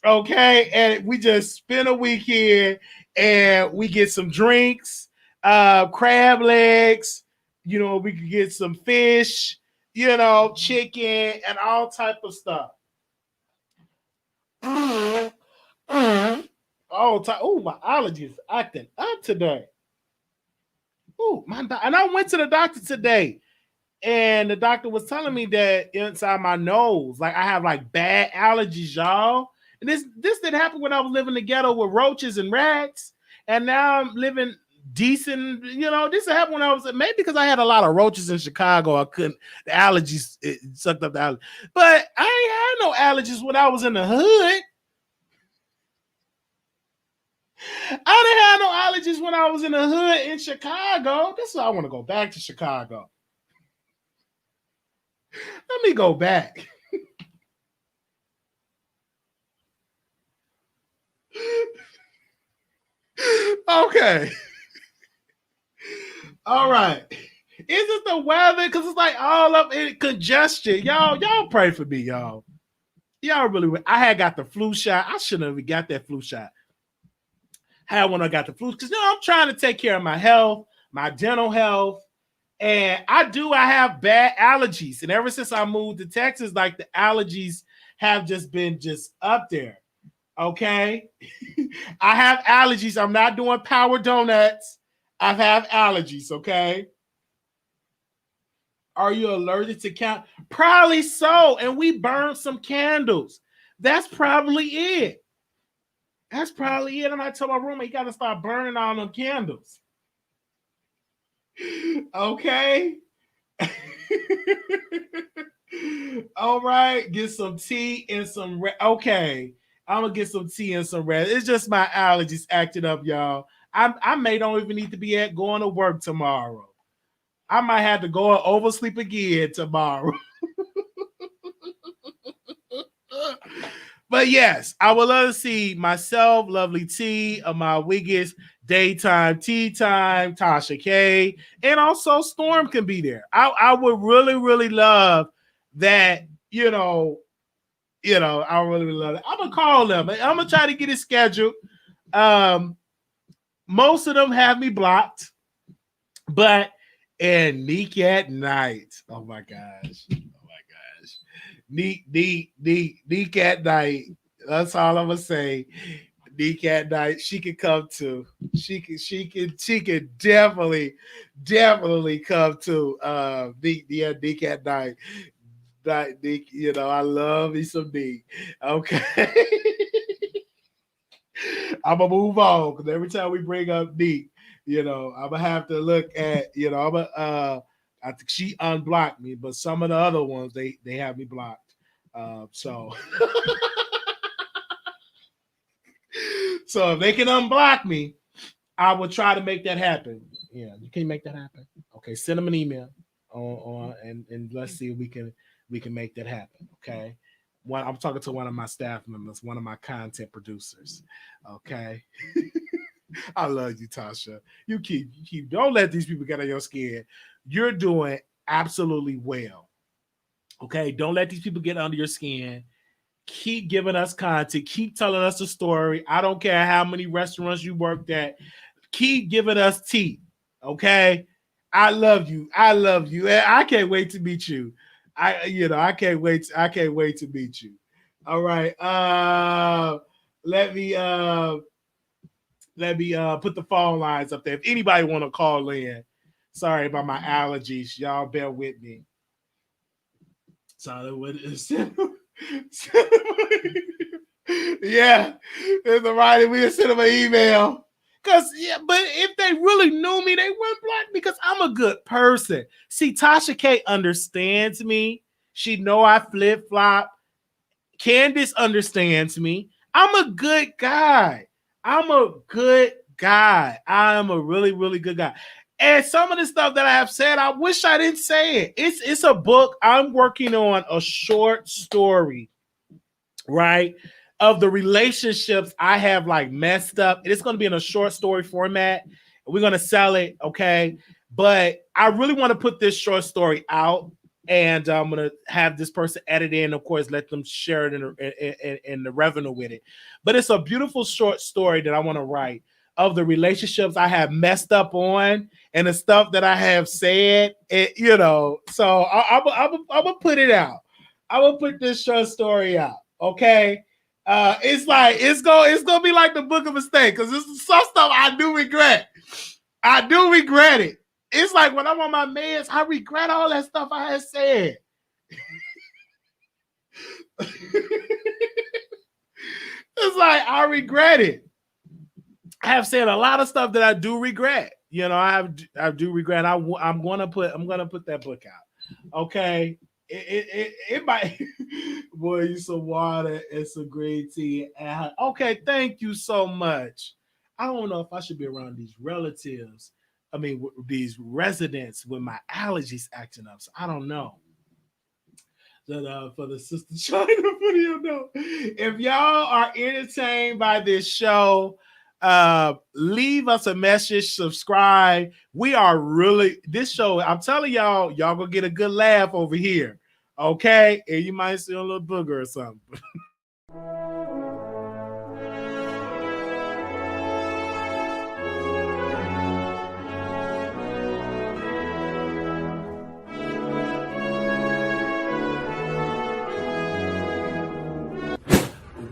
Okay, and we just spend a weekend and we get some drinks, crab legs, we could get some fish, chicken and all type of stuff. Oh, my allergies acting up today. Oh, and I went to the doctor today, and the doctor was telling me that inside my nose, like I have like bad allergies, y'all. And this didn't happen when I was living in the ghetto with roaches and rats, and now I'm living decent. This happened when I was maybe because I had a lot of roaches in Chicago. I couldn't the allergies it sucked up the allergies, but I ain't had no allergies when I was in the hood. I didn't have no allergies when I was in the hood in Chicago. That's why I want to go back to Chicago. Let me go back. Okay. All right. Is it the weather? Because it's like all up in congestion. Y'all pray for me, y'all. Y'all really, I had got the flu shot. I shouldn't have got that flu shot. Had when I got the flu, because I'm trying to take care of my health, my dental health, and I have bad allergies. And ever since I moved to Texas, like the allergies have just been up there. Okay. I have allergies. I'm not doing power donuts. I have allergies. Okay. Are you allergic to candles? Probably so. And we burned some candles. That's probably it. And I told my roommate, you got to start burning all them candles. Okay. All right. Get some tea and some okay. I'm gonna get some tea and some rest. It's just my allergies acting up, y'all. I may don't even need to be going to work tomorrow. I might have to go and oversleep again tomorrow. But yes, I would love to see myself, Lovely T, my Wiggins, Daytime Tea Time, Tasha K, and also Storm can be there. I would really, really love that, I really love it. I'm gonna call them. I'm gonna try to get it scheduled. Most of them have me blocked, but Neek at night. Oh my gosh. Neek at night. That's all I'm gonna say. Neek at night. She can come too. She can definitely come to Neek at night. Neek, I love me some Neek. Okay. I'm gonna move on because every time we bring up Neek, I'm gonna have to look at, I think she unblocked me, but some of the other ones they have me blocked. So if they can unblock me, I will try to make that happen. Yeah, you can make that happen. Okay, send them an email and let's see if we can make that happen. Okay. I'm talking to one of my staff members, one of my content producers. Okay. I love you, Tasha. You keep don't let these people get on your skin. You're doing absolutely well. Okay. Don't let these people get under your skin. Keep giving us content. Keep telling us the story. I don't care how many restaurants you worked at. Keep giving us tea. Okay. I love you. I can't wait to meet you. I can't wait to meet you. All right. Let me put the phone lines up there. If anybody want to call in, sorry about my allergies. Y'all bear with me. So what is yeah, there's a writing. We send them an email. But if they really knew me, they wouldn't block me because I'm a good person. See, Tasha K understands me. She know I flip flop. Candace understands me. I'm a good guy. I am a really, really good guy. And some of the stuff that I have said, I wish I didn't say it. It's a book. I'm working on a short story, right? of the relationships I have like messed up. It's going to be in a short story format. We're going to sell it, okay? But I really want to put this short story out, and I'm going to have this person edit in, of course, let them share it in the revenue with it. But it's a beautiful short story that I want to write of the relationships I have messed up on and the stuff that I have said, so I'm going to put it out. I'm going to put this short story out, okay? It's gonna be like the book of mistakes, because this is some stuff I do regret. I do regret it. It's like when I'm on my meds, I regret all that stuff I had said. It's like I regret it. I have said a lot of stuff that I do regret. I do regret. I'm gonna put that book out. Okay. It might, boy, you some water and some green tea. Okay, thank you so much. I don't know if I should be around these relatives. I mean, these residents with my allergies acting up. So I don't know. That for the Sister China video, no. If y'all are entertained by this show, leave us a message, subscribe. We are really, this show, I'm telling y'all gonna get a good laugh over here, okay? And you might see a little booger or something.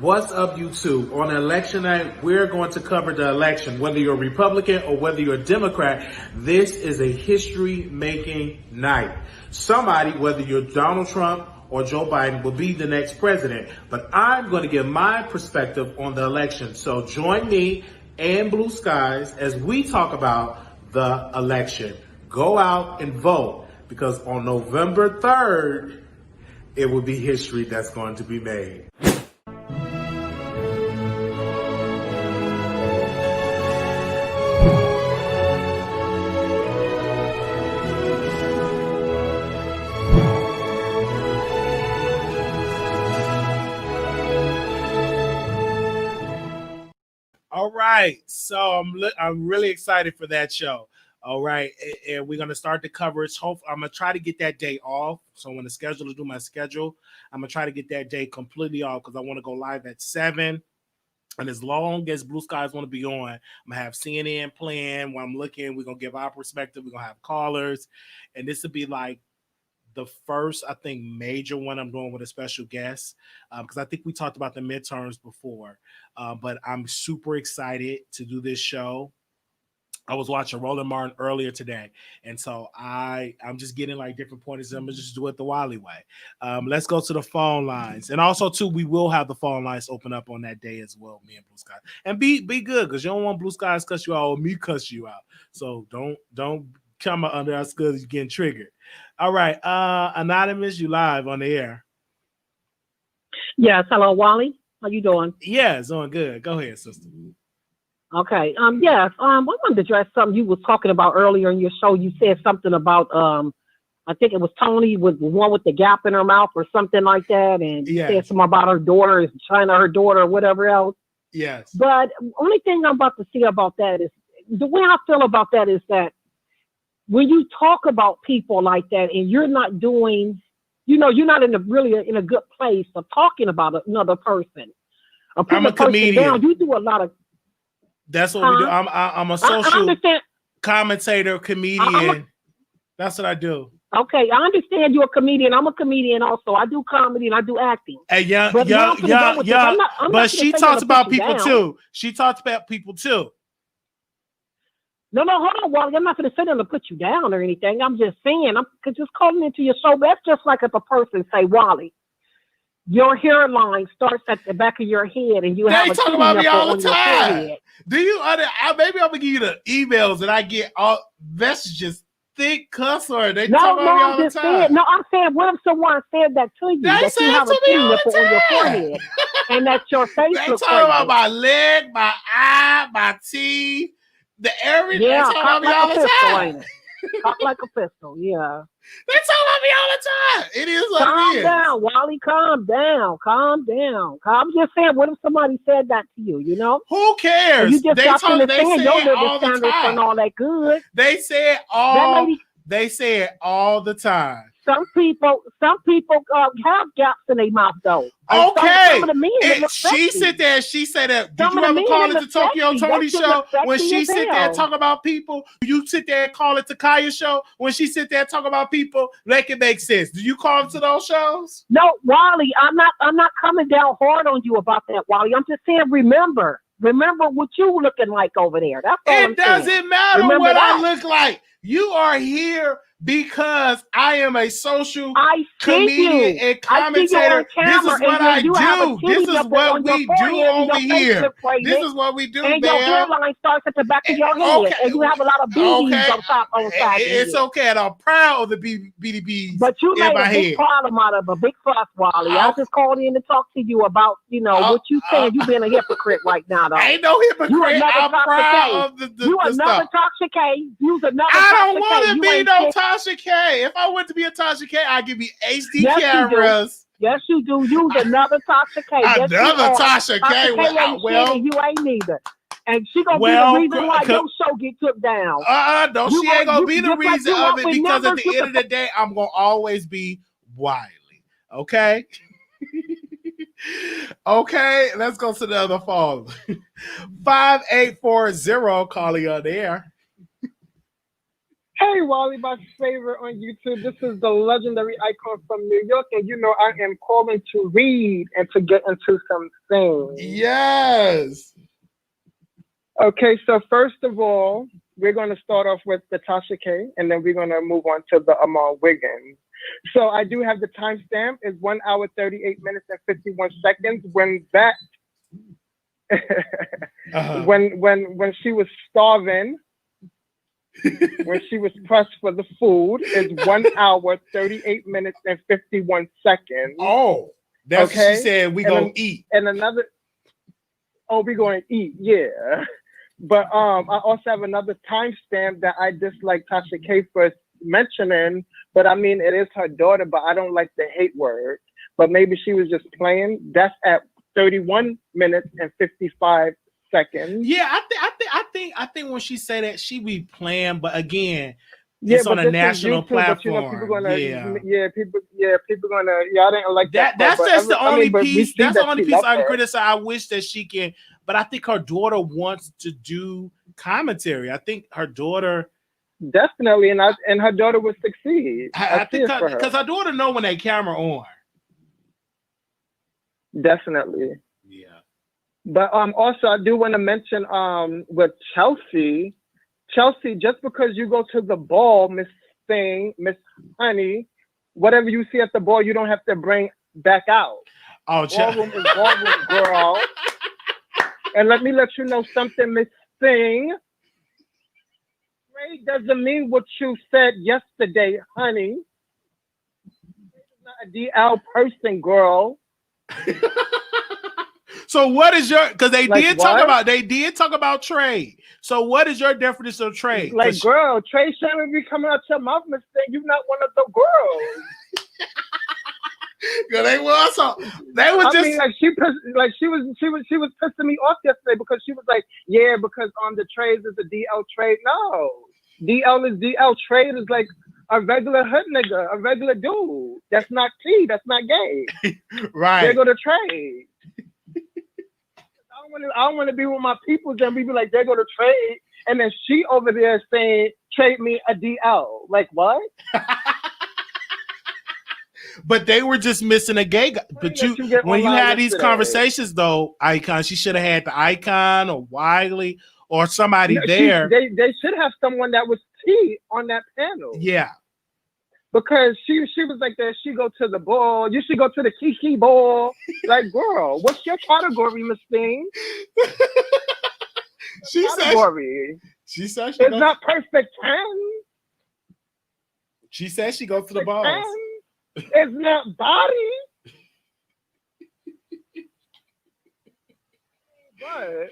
What's up, YouTube? On election night, we're going to cover the election. Whether you're a Republican or whether you're a Democrat, this is a history-making night. Somebody, whether you're Donald Trump or Joe Biden, will be the next president. But I'm going to give my perspective on the election. So join me and Blue Skies as we talk about the election. Go out and vote, because on November 3rd, it will be history that's going to be made. All right, so I'm really excited for that show. All right, and we're gonna start the coverage. I'm gonna try to get that day off. So when the scheduler do my schedule, I'm gonna try to get that day completely off, because I want to go live at 7. And as long as Blue Skies want to be on, I'm gonna have CNN playing while I'm looking. We're gonna give our perspective. We're gonna have callers, and this will be like the first, I think, major one I'm doing with a special guest, because I think we talked about the midterms before, but I'm super excited to do this show. I was watching Roland Martin earlier today, and so I'm just getting like different pointers. I'm gonna just do it the Wiley way. Let's go to the phone lines, and also too, we will have the phone lines open up on that day as well. Me and Blue Skies, and be good, because you don't want Blue Skies cuss you out or me cuss you out. So don't come under us because you're getting triggered. All right, Anonymous, you live on the air. Yes, hello, Wally. How you doing? Yeah, it's doing good. Go ahead, sister. Okay. Yes. I wanted to address something you was talking about earlier in your show. You said something about I think it was Tony with the one with the gap in her mouth or something like that, and you said something about her daughter, China, her daughter, or whatever else. Yes. But only thing I'm about to say about that is the way I feel about that is that when you talk about people like that and you're not doing, you're not in a good place of talking about another person. I'm a comedian. Down, you do a lot of. That's what we do. I'm a social commentator, comedian. That's what I do. Okay, I understand you're a comedian. I'm a comedian also. I do comedy and I do acting. Hey, yeah. But she talks about people too. She talks about people too. No, hold on, Wally. I'm not going to sit there and put you down or anything. I'm just saying, I'm just calling into your show. That's just like if a person say, Wally, your hairline starts at the back of your head, and you have a talk about me all the time. Do you? Maybe I'm gonna give you the emails that I get all messages. Thick cuss or they talk about me all the time. I'm saying, what if someone said that to you? They say it to me all the time. On your forehead, and that your face they looks talk crazy. about my leg, my eye, my teeth, the area. Yeah, they talk about me all the time. Hot like a pistol. Yeah. They talk about me all the time. It is what Calm it is. down, Wally. Calm down. Calm down. I'm just saying, what if somebody said that to you? You know? Who cares? And you just They got talk. to They say say your it living all the standards time. and all that good. They say it all. They say it all the time. Some people have gaps in their mouth though. Okay. Some of the men she sit there. She said that. Did some you ever call it the Tokyo Tony show when she sit there and talk about people? You sit there and call it the Kaya show when she sit there and talk about people. Make it make sense. Do you call it to those shows? No, Wally. I'm not coming down hard on you about that, Wally. I'm just saying, remember what you looking like over there. That's all it doesn't matter remember what that. I look like. You are here because I am a social comedian and commentator. This is what I do. This is what we do over here. This is what we do, and man. Your hairline starts at the back of your head, and you have a lot of BBs on top on side. It's okay, and I'm proud of the BDBs. But you made a big head. problem out of a big fuss, Wally. I just called in to talk to you about, what you saying. You being a hypocrite right now, though. I ain't no hypocrite. I'm proud of the You another stuff. Tasha K. You's another I don't want to be no Tasha K. If I want to be a Tasha K, I'd give me HD cameras. Yes, you do. You's another Tasha K. Another Tasha K. Well, you ain't neither. And she gonna be the reason why your show get took down. No, she ain't gonna be the reason of it because at the end of the day, I'm gonna always be Wiley. Okay. Okay, let's go to the other phone. 5840 calling on there. Hey, Wally, my favorite on YouTube. This is the legendary icon from New York, and I am calling to read and to get into some things. Yes. Okay, so first of all, we're going to start off with the Tasha K, and then we're going to move on to the Amal Wiggins. So I do have the timestamp. It's 1 hour, 38 minutes, and 51 seconds. When that, when she was starving, when she was pressed for the food, is 1 hour, 38 minutes, and 51 seconds. Oh, that's what she said. We gonna eat. And another, we going to eat, yeah. But I also have another timestamp that I dislike Tasha K for mentioning, but I mean, it is her daughter, but I don't like the hate word. But maybe she was just playing. That's at 31 minutes and 55 seconds. Yeah, I think when she say that, she be playing, but again, it's on a national platform. But, people gonna, people gonna, I didn't like that. That's just the only piece. That's the only piece I can criticize. I wish that she can, but I think her daughter wants to do commentary. I think her daughter definitely, and her daughter would succeed. I think because her daughter know when they camera on. Definitely. Yeah. But also I do want to mention with Chelsea, just because you go to the ball, Miss Honey, whatever you see at the ball, you don't have to bring back out. Oh, ballroom is ballroom, girl. And let me let you know something, Miss Thing. Trade doesn't mean what you said yesterday, honey. It's not a DL person, girl. So what is your, because they like did talk about trade. So what is your definition of trade? Like, girl, trade shouldn't be coming out your mouth, Miss Thing. You're not one of the girls. Yeah, they was. They was just. I mean, she was pissing me off yesterday because she was like, yeah, because on the trades is a DL trade. No, DL is DL. Trade is like a regular hood nigga, a regular dude. That's not T. That's not gay. Right. They go to trade. I don't want to be with my peoples and we be like, they go to trade, and then she over there saying, trade me a DL. Like what? But they were just missing a gay guy. But when you had these conversations, though, Icon, she should have had the Icon or Wiley or somebody there. They should have someone that was T on that panel. Yeah. Because she was like that. She go to the ball. You should go to the Kiki ball. Like, girl, what's your category, Miss Thing? She said it's not perfect 10. She said she goes to the balls. It's not body. But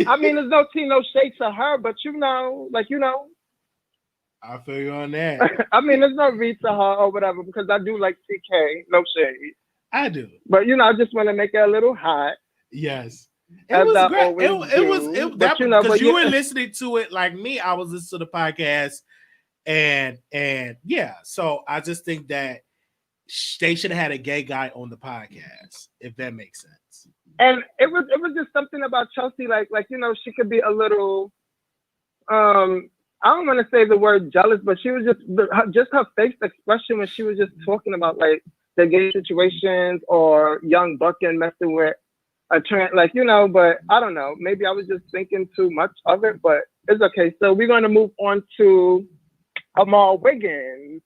I mean, there's no tea, no shade to her, but I feel you on that. I mean, there's no read to her or whatever because I do like TK. No shade. I do. But I just want to make it a little hot. Yes. It was great. Because you were listening to it like me. I was listening to the podcast, and yeah. So I just think that they should have had a gay guy on the podcast, if that makes sense. And it was just something about Chelsea, like she could be a little, I don't want to say the word jealous, but she was just her face expression when she was just talking about like the gay situations or young Birkin messing with a trans, but I don't know. Maybe I was just thinking too much of it, but it's okay. So we're going to move on to Amal Wiggins.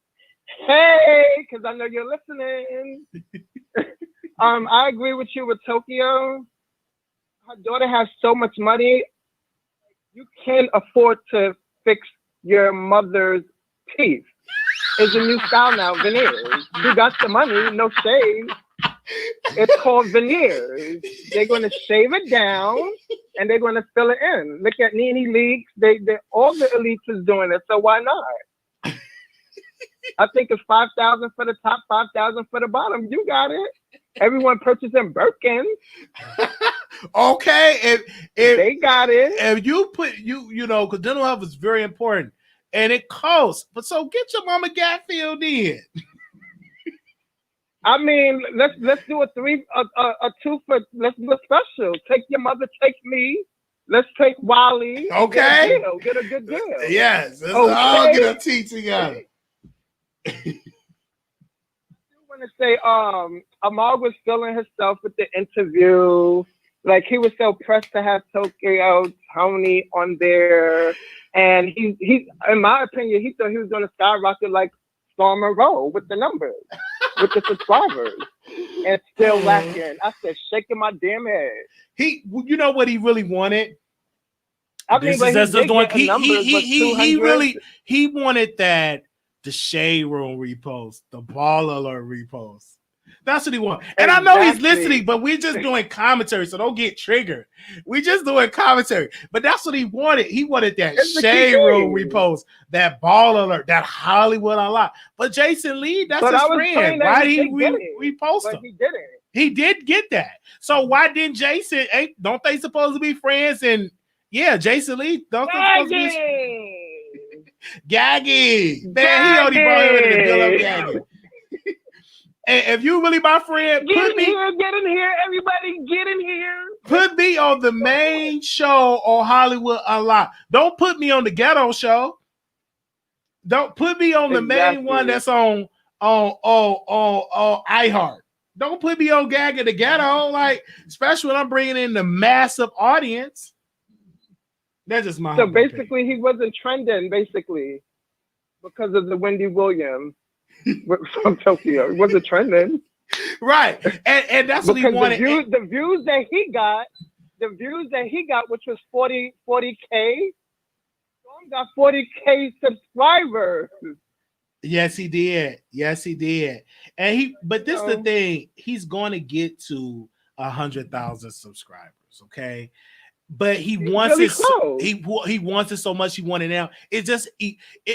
Hey, because I know you're listening. I agree with you with Tokyo. Her daughter has so much money. You can't afford to fix your mother's teeth. It's a new style now, veneers. You got the money, no shade. It's called veneers. They're going to shave it down and they're going to fill it in. Look at Nene Leakes. They all the elites is doing it, so why not? I think it's 5,000 for the top, 5,000 for the bottom. You got it. Everyone purchasing Birkin. Okay, if they got it. If you put because dental health is very important and it costs. But so get your mama Gatfield in. I mean, let's do a 2 for. Let's do a special. Take your mother, take me. Let's take Wiley. Okay, get a good deal. Yes, let's all get a tea together. I want to say, Amal was feeling himself with the interview. Like he was so pressed to have Tokyo Tony on there, and he, in my opinion, he thought he was going to skyrocket like Storm Monroe with the numbers, with the subscribers, and still lacking. I said, shaking my damn head. You know what he really wanted? I mean, he wanted that the Shade Room repost, the Ball Alert repost. That's what he wants. And I know he's listening, but we're just doing commentary, so don't get triggered. We're just doing commentary. But that's what he wanted. He wanted that Shade Room repost, that Ball Alert, that Hollywood Unlocked. But Jason Lee, that's his friend. Why did he repost him? He didn't. He did get that. So why didn't Jason? Don't they supposed to be friends? And yeah, Jason Lee, don't they supposed to be Gaggy? Man, he only brought him in to build up Gaggy. And if you really my friend, get in here, everybody, get in here. Put me on the main show on Hollywood Unlocked. Don't put me on the ghetto show. Don't put me on the main one that's on iHeart. Don't put me on Gag in the Ghetto, like especially when I'm bringing in the massive audience. That's just my. So basically, he wasn't trending basically because of the Wendy Williams. From Tokyo, it wasn't trending, right? And that's what he wanted. The views that he got, which was 40K. Storm got 40K subscribers. Yes, he did. And but this is the thing. He's going to get to 100,000 subscribers. Okay. But he wants it. He wants it so much. He wants it now. It just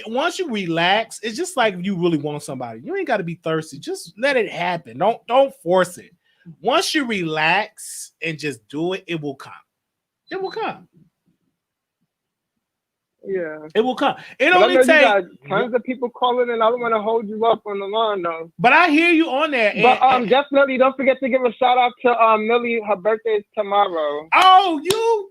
once you relax, it's just like if you really want somebody. You ain't got to be thirsty. Just let it happen. Don't force it. Once you relax and just do it, it will come. It will come. Yeah, it will come. It only takes tons of people calling, and I don't want to hold you up on the line though. But I hear you on that. But definitely don't forget to give a shout out to Millie. Her birthday is tomorrow. Oh,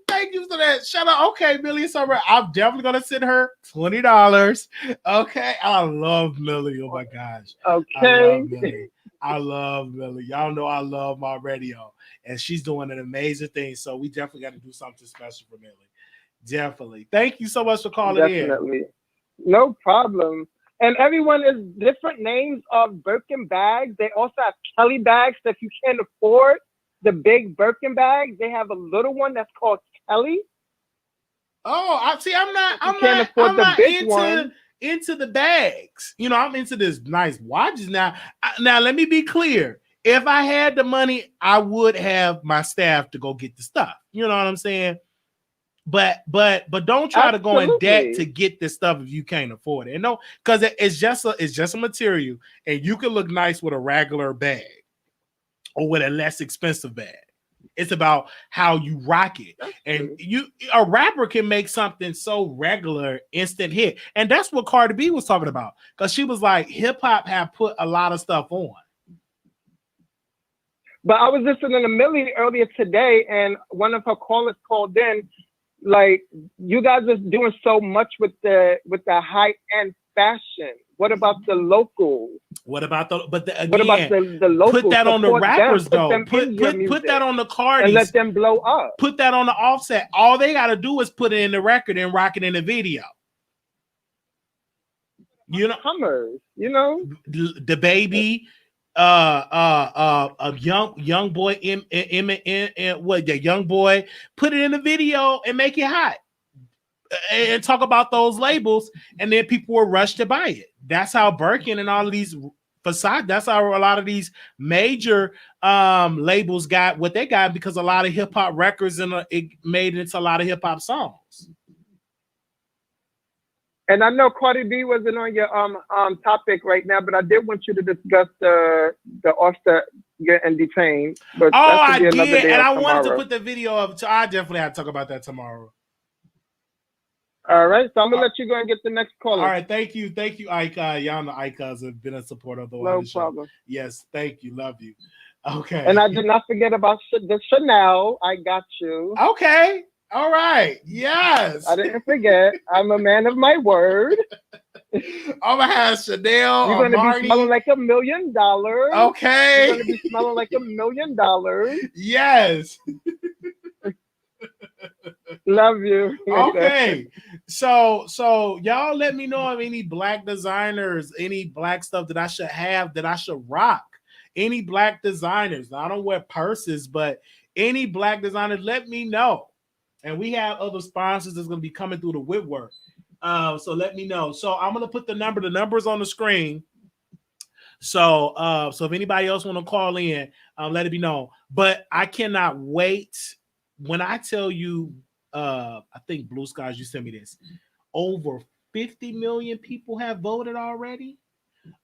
thank you for that shout out. Okay, Millie, it's all right. I'm definitely gonna send her $20. Okay, I love Millie. Oh my gosh. Okay. I love Millie. Y'all know I love my radio, and she's doing an amazing thing. So we definitely got to do something special for Millie. Definitely. Thank you so much for calling in. No problem. And everyone is different names of Birkin bags. They also have Kelly bags. So if you can't afford the big Birkin bags, they have a little one that's called Kelly. Oh, I'm not into the bags. I'm into this nice watches now. Now let me be clear. If I had the money, I would have my staff to go get the stuff. You know what I'm saying? But don't try to go in debt Absolutely. to get this stuff if you can't afford it. And no, because it's just a material, and you can look nice with a regular bag or with a less expensive bag. It's about how you rock it. That's And true. a rapper can make something so regular, instant hit. And that's what Cardi B was talking about. Because she was like, hip hop have put a lot of stuff on. But I was listening to Millie earlier today, and one of her callers called in, like, you guys are doing so much with the high end fashion. What about the locals? What about again, What about the locals? put that on the Support rappers them, though. them in your music, Put that on the Cardis and let them blow up. Put that on the Offset. All they got to do is put it in the record and rock it in the video. You know, Hummers, you know, the baby, a young boy, what the young boy, put it in the video and make it hot, and talk about those labels, and then people will rush to buy it. That's how Birkin and all of these facade. That's how a lot of these major labels got what they got, because a lot of hip hop records and it made it into a lot of hip hop songs. And I know Cardi B wasn't on your topic right now, but I did want you to discuss the Offset getting detained. But I did, and I wanted to put the video up. So I definitely have to talk about that tomorrow. All right, so I'm gonna let you go and get the next caller. All right, thank you, Ike. Y'all know Icas have been a supporter of the Wiley Show. No problem. Yes, thank you, love you. Okay. And I did not forget about the Chanel. I got you. Okay. All right. Yes. I didn't forget. I'm a man of my word. I'm gonna have Chanel. You're gonna be smelling like $1 million. Okay. You're gonna be smelling like $1 million. Yes. Love you. Okay. So y'all let me know of any black designers, any black stuff that I should have, that I should rock. Any black designers. I don't wear purses, but any black designers, let me know. And we have other sponsors that's going to be coming through the woodwork. So let me know. So I'm going to put the numbers on the screen. So if anybody else want to call in, let it be known. But I cannot wait. When I tell you, I think Blue Skies, you sent me this. Over 50 million people have voted already.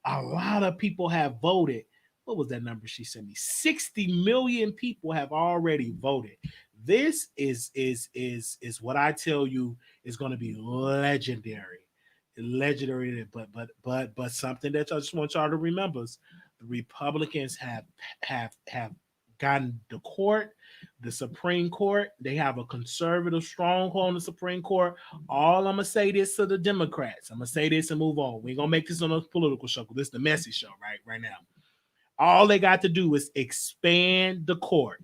A lot of people have voted. What was that number she sent me? 60 million people have already voted. This is what I tell you is going to be legendary, but something that I just want y'all to remember is the Republicans have gotten the court, the Supreme Court. They have a conservative stronghold in the Supreme Court. All I'm gonna say this to the Democrats. I'm gonna say this and move on. We ain't gonna make this on a political show. This is the messy show right now. All they got to do is expand the court.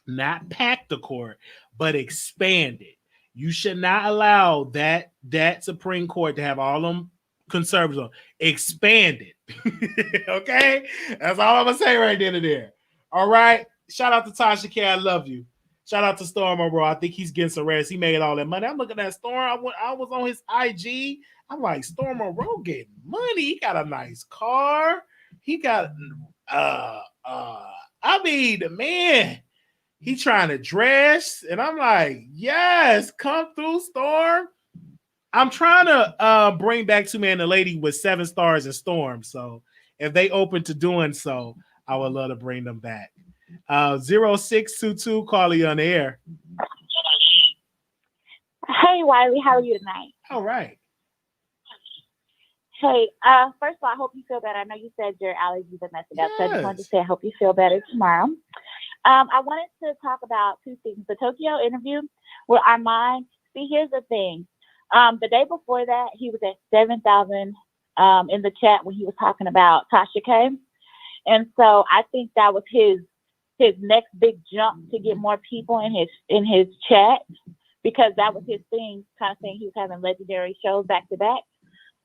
Not pack the court, but expand it. You should not allow that Supreme Court to have all them conservatives on. Expand it. Okay? That's all I'm going to say right then and there. All right? Shout out to Tasha K. I love you. Shout out to Storm, bro. I think he's getting some rest. He made all that money. I'm looking at Storm. I was on his IG. I'm like, Storm Monroe getting money. He got a nice car. He got I mean, the man, he trying to dress, and I'm like, yes, come through, Storm. I'm trying to bring back 2 Man and Lady with 7 stars in Storm. So if they open to doing so, I would love to bring them back. 0622, call you on the air. Hey, Wiley, how are you tonight? All right. Hey, first of all, I hope you feel better. I know you said your allergies are messing up, so I just wanted to say I hope you feel better tomorrow. I wanted to talk about 2 things. The Tokyo interview with Armand. See, here's the thing. The day before that, he was at 7,000 in the chat when he was talking about Tasha K. And so I think that was his next big jump to get more people in his chat, because that was his thing, kind of saying he was having legendary shows back to back.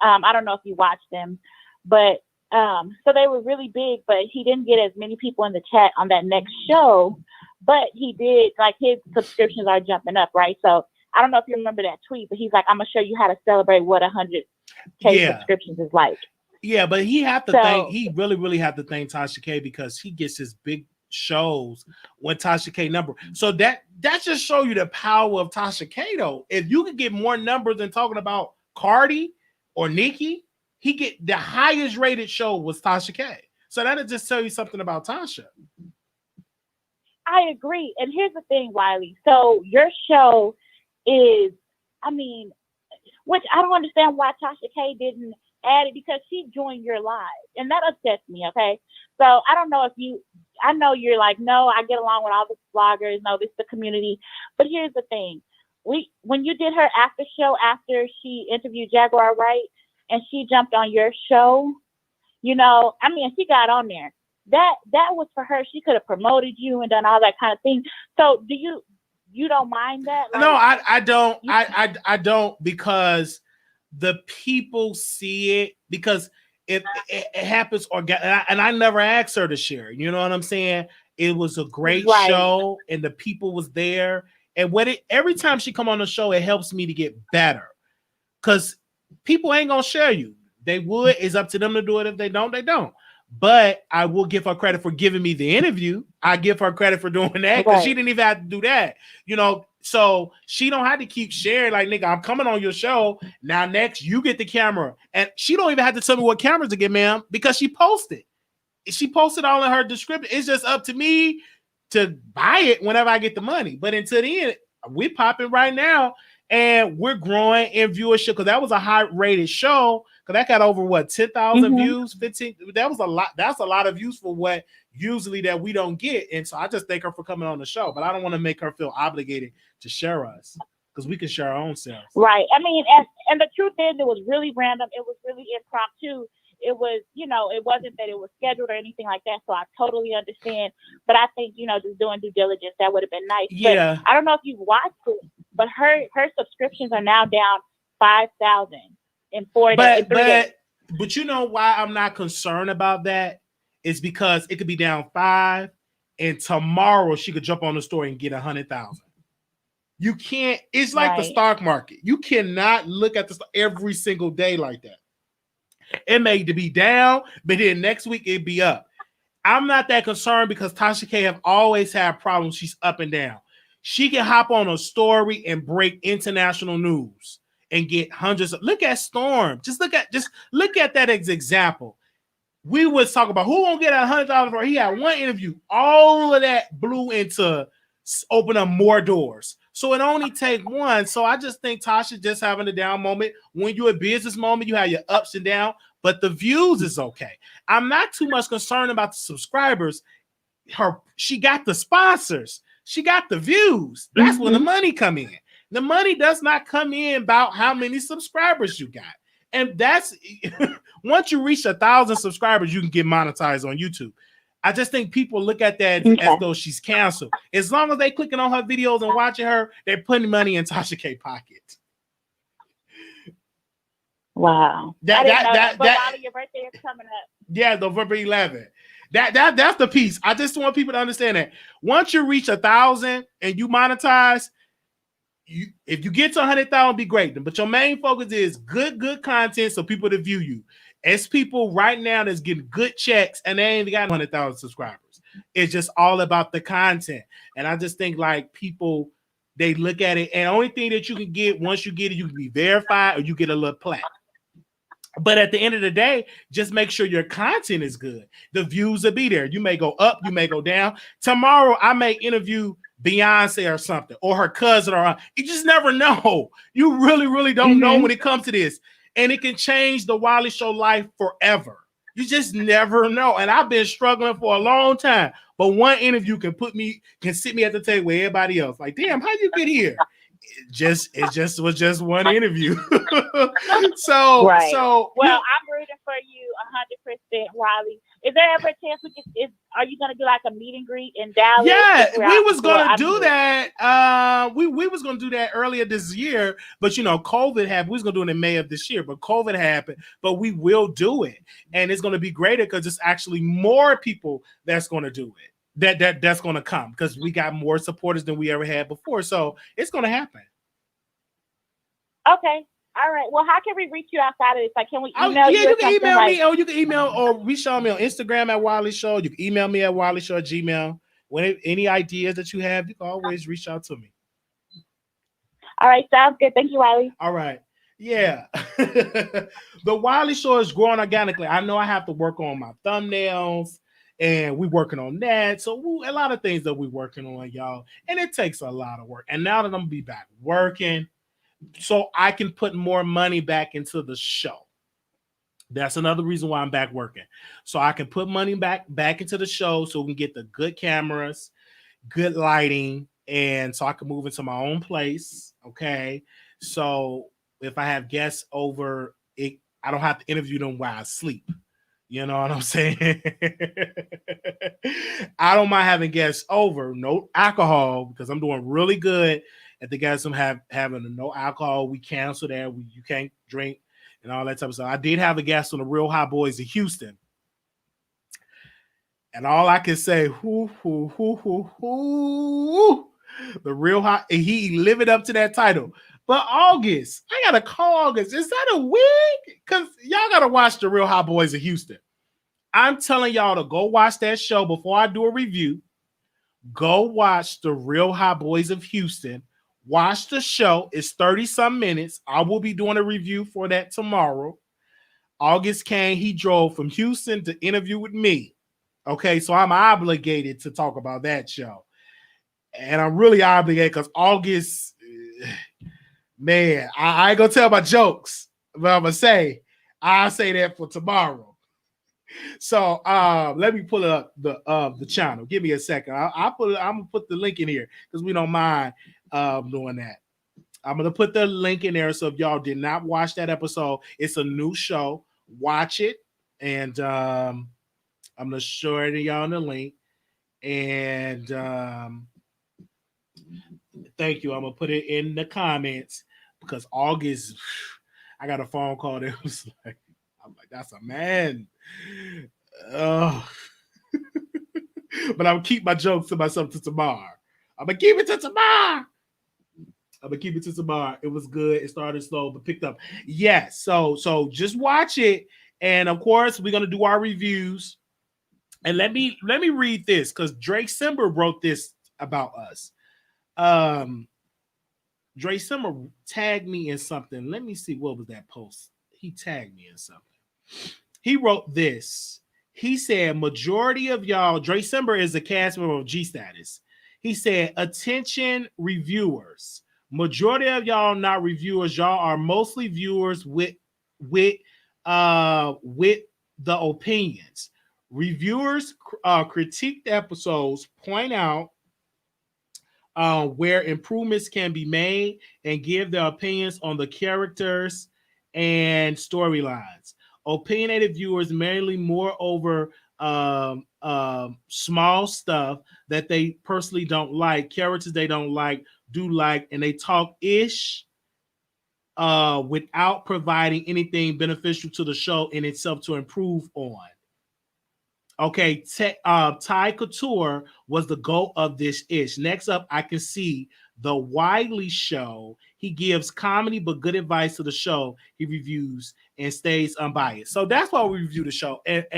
I don't know if you watched them, but so they were really big, but he didn't get as many people in the chat on that next show, but he did, like, his subscriptions are jumping up, right? So I don't know if you remember that tweet, but he's like, I'm going to show you how to celebrate what 100K subscriptions is like. Yeah, but he really, really have to thank Tasha K, because he gets his big shows when Tasha K number. So that just show you the power of Tasha K though. If you could get more numbers than talking about Cardi or Nicki, he get the highest rated show was Tasha K. So that'll just tell you something about Tasha. I agree. And here's the thing, Wiley. So your show is, I mean, which I don't understand why Tasha K didn't add it, because she joined your live. And that upsets me, okay? So I don't know if I know you're like, no, I get along with all the bloggers. No, this is the community. But here's the thing. When you did her after show after she interviewed Jaguar Wright and she jumped on your show, you know, I mean, she got on there. That was for her. She could have promoted you and done all that kind of thing. So do you don't mind that? Like, no, I don't. I don't, because the people see it, because it happens organic. And I never asked her to share. You know what I'm saying? It was a great show, and the people was there. And every time she come on the show, it helps me to get better, because people ain't gonna share you. They would. It's up to them to do it. If they don't, they don't. But I will give her credit for giving me the interview. I give her credit for doing that, because she didn't even have to do that. You know, so she don't have to keep sharing like, nigga, I'm coming on your show. Now next you get the camera. And she don't even have to tell me what cameras to get, ma'am, because she posted. She posted all in her description. It's just up to me to buy it whenever I get the money. But until then, we're popping right now. And we're growing in viewership, because that was a high rated show. Because that got over 10,000 views, 15. That was a lot. That's a lot of views for what usually that we don't get. And so I just thank her for coming on the show. But I don't want to make her feel obligated to share us, because we can share our own selves. Right. I mean, and the truth is, it was really random. It was really impromptu. It was, you know, it wasn't that it was scheduled or anything like that. So I totally understand. But I think, you know, just doing due diligence, that would have been nice. Yeah. But I don't know if you've watched it, but her subscriptions are now down 5,000 in 3 days. But you know why I'm not concerned about that? It's because it could be down 5, and tomorrow she could jump on the story and get 100,000. You can't. It's like the stock market. You cannot look at the stock every single day like that. It may be down, but then next week it'd be up. I'm not that concerned, because Tasha K have always had problems. She's up and down. She can hop on a story and break international news and get hundreds of. Look at Storm. Just look at that as example. We was talking about who won't get $100 for. He had one interview. All of that blew into open up more doors. So it only take one. So I just think Tasha just having a down moment. When you're a business moment, you have your ups and downs, but the views is okay. I'm not too much concerned about the subscribers. She got the sponsors. She got the views. That's when the money come in. The money does not come in about how many subscribers you got. And that's once you reach 1,000 subscribers, you can get monetized on YouTube. I just think people look at that as though she's canceled. As long as they clicking on her videos and watching her, they're putting money in Tasha K pocket. Wow. But your birthday is coming up. Yeah, November 11th. That's the piece. I just want people to understand that once you reach 1,000 and you monetize, if you get to 100,000, be great. But your main focus is good content so people to view you. It's people right now that's getting good checks and they ain't got 100,000 subscribers. It's just all about the content. And I just think like people, they look at it, and the only thing that you can get once you get it, you can be verified or you get a little plaque. But at the end of the day, just make sure your content is good. The views will be there. You may go up, you may go down. Tomorrow, I may interview Beyonce or something, or her cousin, or you just never know. You really don't know when it comes to this. And it can change the Wiley Show life forever. You just never know. And I've been struggling for a long time. But one interview can sit me at the table with everybody else. Like, damn, how you get here? It was just one interview. Well, I'm rooting for you 100%, Wiley. Is there ever a chance are you gonna do like a meet and greet in Dallas? Yeah, we was gonna do that. We was gonna do that earlier this year, but COVID happened. We was gonna do it in May of this year, but COVID happened. But we will do it, and it's gonna be greater because it's actually more people that's gonna do it. That's gonna come because we got more supporters than we ever had before. So it's gonna happen. Okay. All right. Well, how can we reach you outside of this? Like, can we email you? Yeah, you can email like... me, or you can email or reach out me on Instagram at Wiley Show. You can email me at WileyShow@gmail. Any ideas that you have, you can always reach out to me. All right, sounds good. Thank you, Wiley. All right. Yeah. The Wiley Show is growing organically. I know I have to work on my thumbnails, and we're working on that. So a lot of things that we're working on, y'all. And it takes a lot of work. And now that I'm going to be back working, so I can put more money back into the show. That's another reason why I'm back working. So I can put money back into the show so we can get the good cameras, good lighting, and so I can move into my own place. Okay. So if I have guests over, I don't have to interview them while I sleep. You know what I'm saying? I don't mind having guests over. No alcohol, because I'm doing really good at the guests I'm having a no alcohol. We cancel that. You can't drink and all that type of stuff. I did have a guest on the Real Hot Boys of Houston. And all I can say, the Real Hot, he living up to that title. But August, I gotta call August. Is that a wig? Because y'all gotta watch the Real Hot Boys of Houston. I'm telling y'all to go watch that show before I do a review. Go watch the Real Hot Boys of Houston. Watch the show. It's 30-some minutes. I will be doing a review for that tomorrow. August came. He drove from Houston to interview with me. Okay, so I'm obligated to talk about that show. And I'm really obligated because August, man, I ain't going to tell my jokes, but I'm going to say, I'll say that for tomorrow. So let me pull up the channel. Give me a second. I'm gonna put the link in here because we don't mind doing that. I'm gonna put the link in there. So if y'all did not watch that episode, it's a new show. Watch it, and I'm gonna show it to y'all in the link. And thank you. I'm gonna put it in the comments because August, I got a phone call that was like, I'm like, that's a man. Oh. But I'm gonna keep my jokes to myself to tomorrow. I'm gonna keep it to tomorrow. It was good. It started slow, but picked up. Yes. So just watch it. And of course, we're gonna do our reviews. And let me read this because Drake Simber wrote this about us. Drake Simber tagged me in something. Let me see, what was that post? He tagged me in something. He wrote this. He said, majority of y'all, Drake Simber is a cast member of G Status. He said, attention reviewers. Majority of y'all not reviewers. Y'all are mostly viewers with the opinions. Reviewers critique the episodes, point out where improvements can be made, and give their opinions on the characters and storylines. Opinionated viewers mainly more over small stuff that they personally don't like, characters they don't like, do like, and they talk ish without providing anything beneficial to the show in itself to improve on. Okay, Ty Couture was the goat of this ish. Next up, I can see the Wiley Show. He gives comedy but good advice to the show he reviews and stays unbiased. So that's why we review the show, and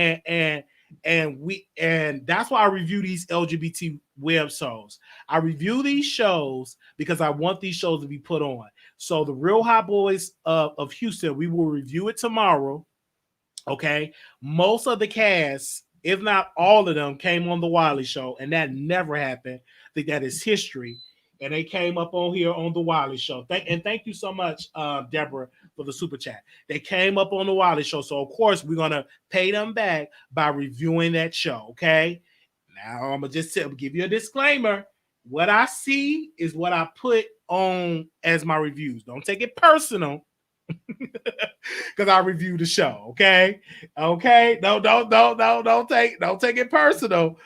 that's why I review these LGBT web shows. I review these shows because I want these shows to be put on. So the Real Hot Boys of Houston, we will review it tomorrow. Okay, most of the cast, if not all of them, came on the Wiley Show, and that never happened. I think that is history. And they came up on here on the Wiley Show. Thank you so much, Deborah, for the super chat. They came up on the Wiley Show. So, of course, we're going to pay them back by reviewing that show, okay? Now, I'm going to just give you a disclaimer. What I see is what I put on as my reviews. Don't take it personal. Because I review the show, okay? Okay? Don't take it personal.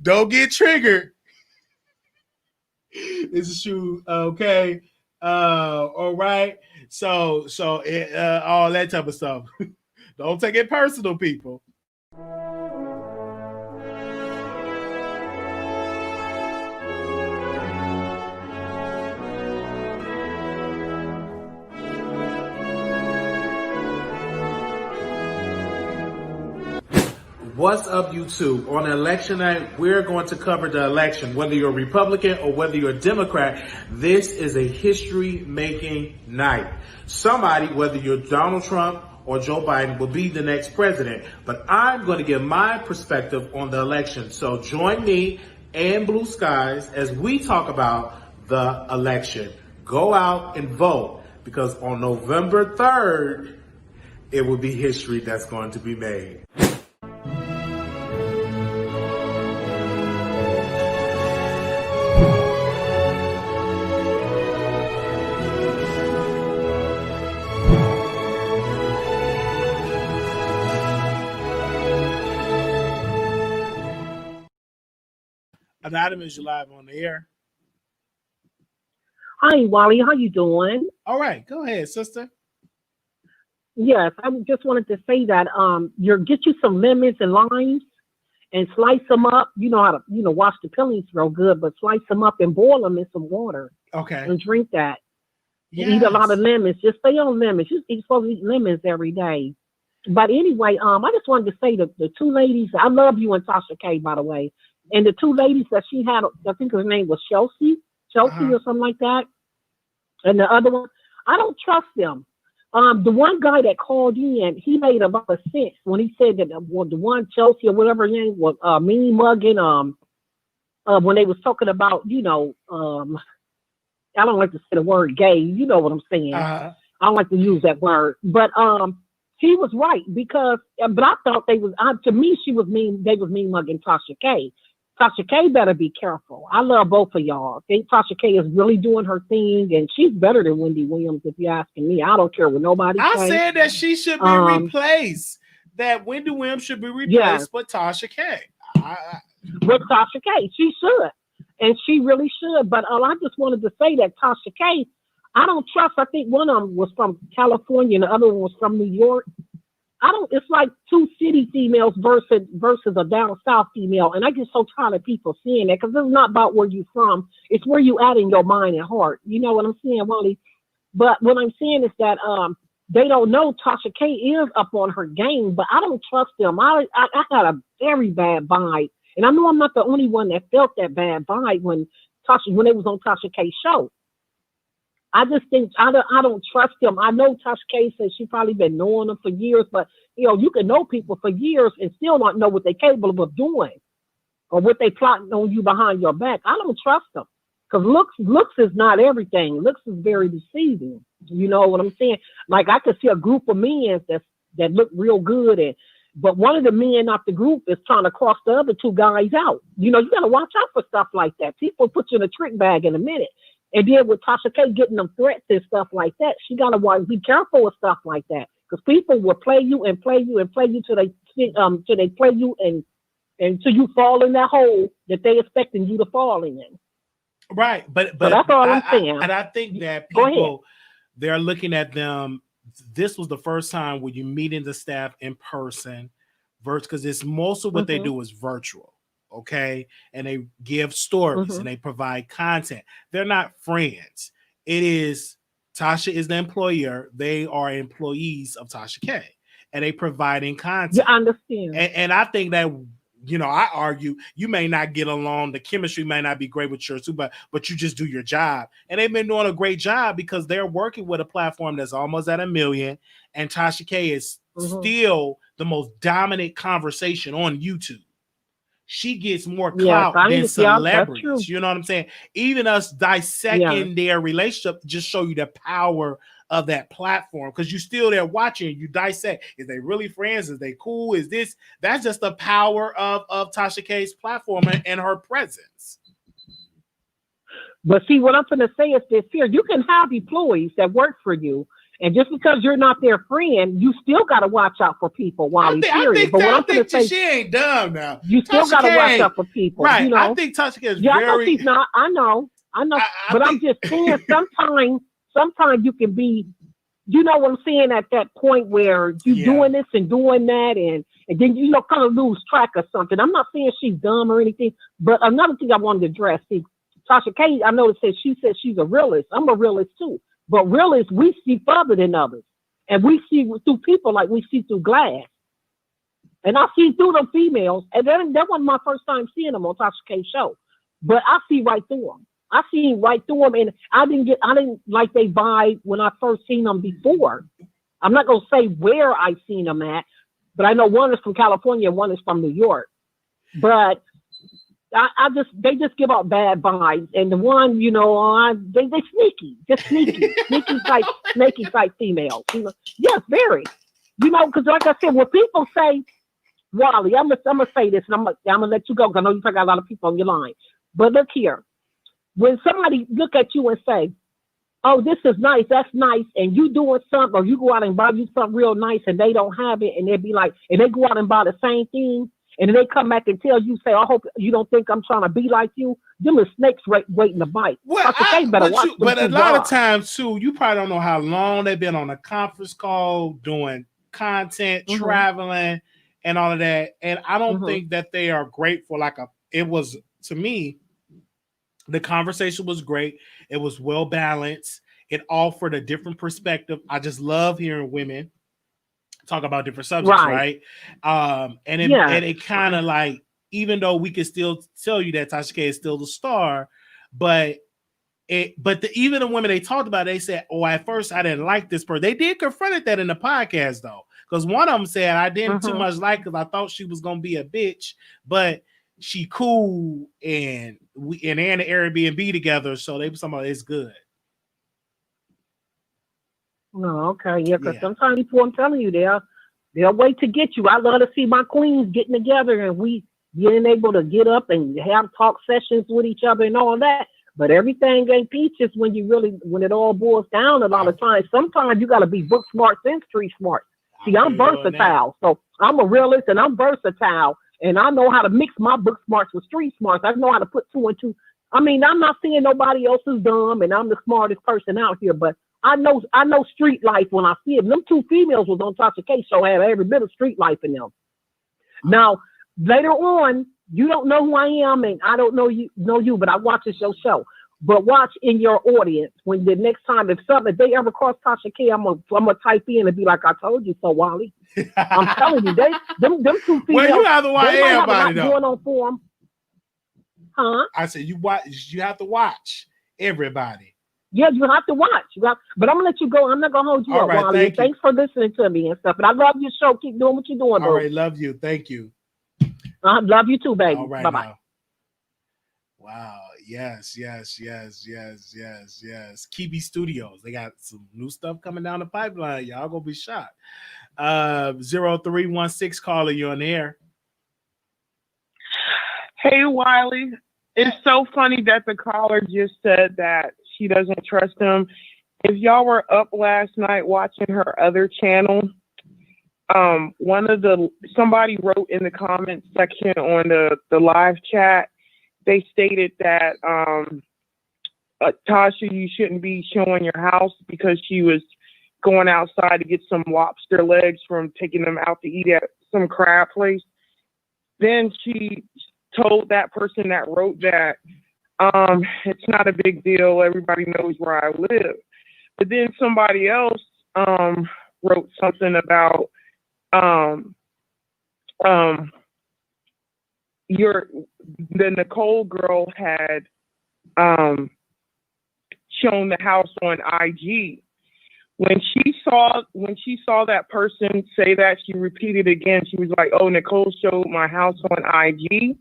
Don't get triggered. It's a shoe, okay? All right. So all that type of stuff. Don't take it personal, people. What's up, YouTube? On election night, we're going to cover the election. Whether you're a Republican or whether you're a Democrat, this is a history-making night. Somebody, whether you're Donald Trump or Joe Biden, will be the next president. But I'm going to give my perspective on the election. So join me and Blue Skies as we talk about the election. Go out and vote, because on November 3rd, it will be history that's going to be made. Anonymous, you live on the air. Hi, Wally. How you doing? All right, go ahead, sister. Yes, I just wanted to say that get you some lemons and limes and slice them up. You know how to wash the peelings real good, but slice them up and boil them in some water. Okay. And drink that. Yes. And eat a lot of lemons. Just stay on lemons. You're supposed to eat lemons every day. But anyway, I just wanted to say that the two ladies. I love you and Tasha K, by the way. And the two ladies that she had, I think her name was Chelsea or something like that. And the other one, I don't trust them. The one guy that called in, he made a lot of sense when he said that the one Chelsea or whatever her name was mean mugging. When they was talking about, I don't like to say the word gay. You know what I'm saying? I don't like to use that word, but he was right because. But I thought they was to me she was mean. They was mean mugging Tasha K. Tasha K better be careful. I love both of y'all. I think Tasha K is really doing her thing, and she's better than Wendy Williams, if you're asking me. I don't care what nobody says. I said that she should be replaced. That Wendy Williams should be replaced with Tasha K. With Tasha K. She should. And she really should. But I just wanted to say that Tasha K, I don't trust. I think one of them was from California and the other one was from New York. It's like two city females versus a down south female. And I get so tired of people saying that because it's not about where you're from. It's where you at in your mind and heart. You know what I'm saying, Wally? But what I'm saying is that they don't know Tasha K is up on her game, but I don't trust them. I got a very bad vibe. And I know I'm not the only one that felt that bad vibe when they was on Tasha K's show. I just think I don't trust them. I know Tasha K says she probably been knowing them for years, but you can know people for years and still not know what they're capable of doing or what they plotting on you behind your back. I don't trust them because looks is not everything. Looks is very deceiving. You know what I'm saying? Like I could see a group of men that look real good, but one of the men out the group is trying to cross the other two guys out. You got to watch out for stuff like that. People put you in a trick bag in a minute. And then with Tasha K getting them threats and stuff like that, she got to be careful with stuff like that. Because people will play you and play you and play you till they play you and until you fall in that hole that they expecting you to fall in. Right, but so that's all I'm saying. And I think that people, they're looking at them. This was the first time when you meeting the staff in person, because it's most of what they do is virtual. Okay, and they give stories and they provide content. They're not friends. It is Tasha is the employer. They are employees of Tasha K, and they providing content. You understand? And I think that I argue you may not get along. The chemistry may not be great with yours too, but you just do your job. And they've been doing a great job because they're working with a platform that's almost at 1 million, and Tasha K is still the most dominant conversation on YouTube. She gets more clout than celebrities. You know what I'm saying? Even us dissecting their relationship just show you the power of that platform because you're still there watching. You dissect. Is they really friends? Is they cool? Is this? That's just the power of Tasha K's platform and her presence. But see, what I'm going to say is this here. You can have employees that work for you. And just because you're not their friend, you still got to watch out for people. Wally, period. But what I'm going to say, she ain't dumb now. You still got to watch out for people, right? I think Tasha K is very. I know she's not. I know. But I'm just saying, sometimes you can be. You know what I'm saying? At that point where you're doing this and doing that, and then kind of lose track of something. I'm not saying she's dumb or anything, but another thing I wanted to address. See, Tasha K, I noticed that she said she's a realist. I'm a realist too. But realists, we see further than others. And we see through people like we see through glass. And I see through them females, and that wasn't my first time seeing them on Tasha K show. But I see right through them. I see right through them, and I didn't like they vibe when I first seen them before. I'm not gonna say where I seen them at, but I know one is from California, one is from New York. But they just give out bad vibes, and the one, you know, they snaky type females. You know, yes, very. You know, because like I said, when people say, Wiley, I'm gonna say this, and I'm gonna let you go because I know you got a lot of people on your line. But look here, when somebody look at you and say, "Oh, this is nice, that's nice," and you doing something, or you go out and buy you something real nice, and they don't have it, and they be like, and they go out and buy the same thing, and then they come back and tell you, say, "I hope you don't think I'm trying to be like you." Them are snakes waiting to bite. Well, but a lot of times too, you probably don't know how long they've been on a conference call doing content, traveling, and all of that. And I don't think that they are grateful. It was, to me, the conversation was great. It was well balanced. It offered a different perspective. I just love hearing women talk about different subjects, right? And it kind of like, even though we can still tell you that Tasha K is still the star, but even the women they talked about, they said, "Oh, at first I didn't like this person." They did confront that in the podcast though, because one of them said, "I didn't too much like because I thought she was gonna be a bitch, but she cool and they're in the Airbnb together, so they somebody it's good." Oh, okay, yeah, because sometimes people, I'm telling you, they'll wait to get you. I love to see my queens getting together and we being able to get up and have talk sessions with each other and all that. But everything ain't peaches when it all boils down a lot of times. Sometimes you got to be book smart and street smart. See, I'm versatile. So I'm a realist and I'm versatile. And I know how to mix my book smarts with street smarts. I know how to put two and two. I mean, I'm not saying nobody else is dumb and I'm the smartest person out here, but I know street life when I see it. Them two females was on Tasha K show, had every bit of street life in them. Now, later on, you don't know who I am, and I don't know you, but I watch this your show. But watch in your audience when the next time, if they ever cross Tasha K, I'm gonna type in and be like, "I told you so, Wiley." I'm telling you, them two females. Well, you have to watch everybody though. Going on for them. Huh? I said you have to watch everybody. Yeah, you have to watch. But I'm gonna let you go. I'm not gonna hold you up, right, Wiley. Thanks for listening to me and stuff. But I love your show. Keep doing what you're doing, bro. All right, love you. Thank you. I love you too, baby. All right, bye bye. Wow. Yes. Kibi Studios. They got some new stuff coming down the pipeline. Y'all gonna be shocked. 0316 caller, you're on the air. Hey, Wiley. It's so funny that the caller just said that she doesn't trust him. If y'all were up last night watching her other channel, somebody wrote in the comment section on the live chat, they stated that Tasha, you shouldn't be showing your house because she was going outside to get some lobster legs from taking them out to eat at some crab place. Then she told that person that wrote that it's not a big deal, everybody knows where I live. But then somebody else wrote something about the Nicole girl had shown the house on IG. When she saw that person say that, she repeated again. She was like, "Oh, Nicole showed my house on IG,"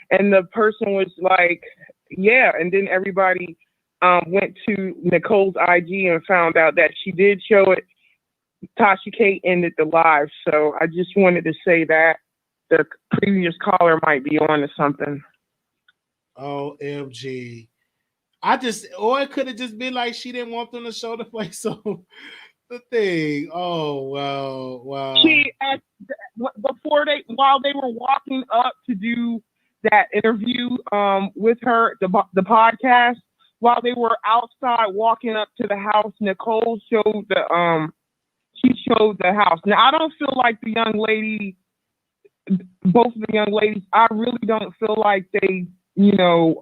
and the person was like, "Yeah." And then everybody went to Nicole's IG and found out that she did show it. Tasha K ended the live, so I just wanted to say that the previous caller might be on to something. OMG. It could have just been like she didn't want them to show the place. So the thing. Oh, wow. She while they were walking up to do that interview with her, the podcast, while they were outside walking up to the house, Nicole showed the house. Now I don't feel like both of the young ladies, I really don't feel like they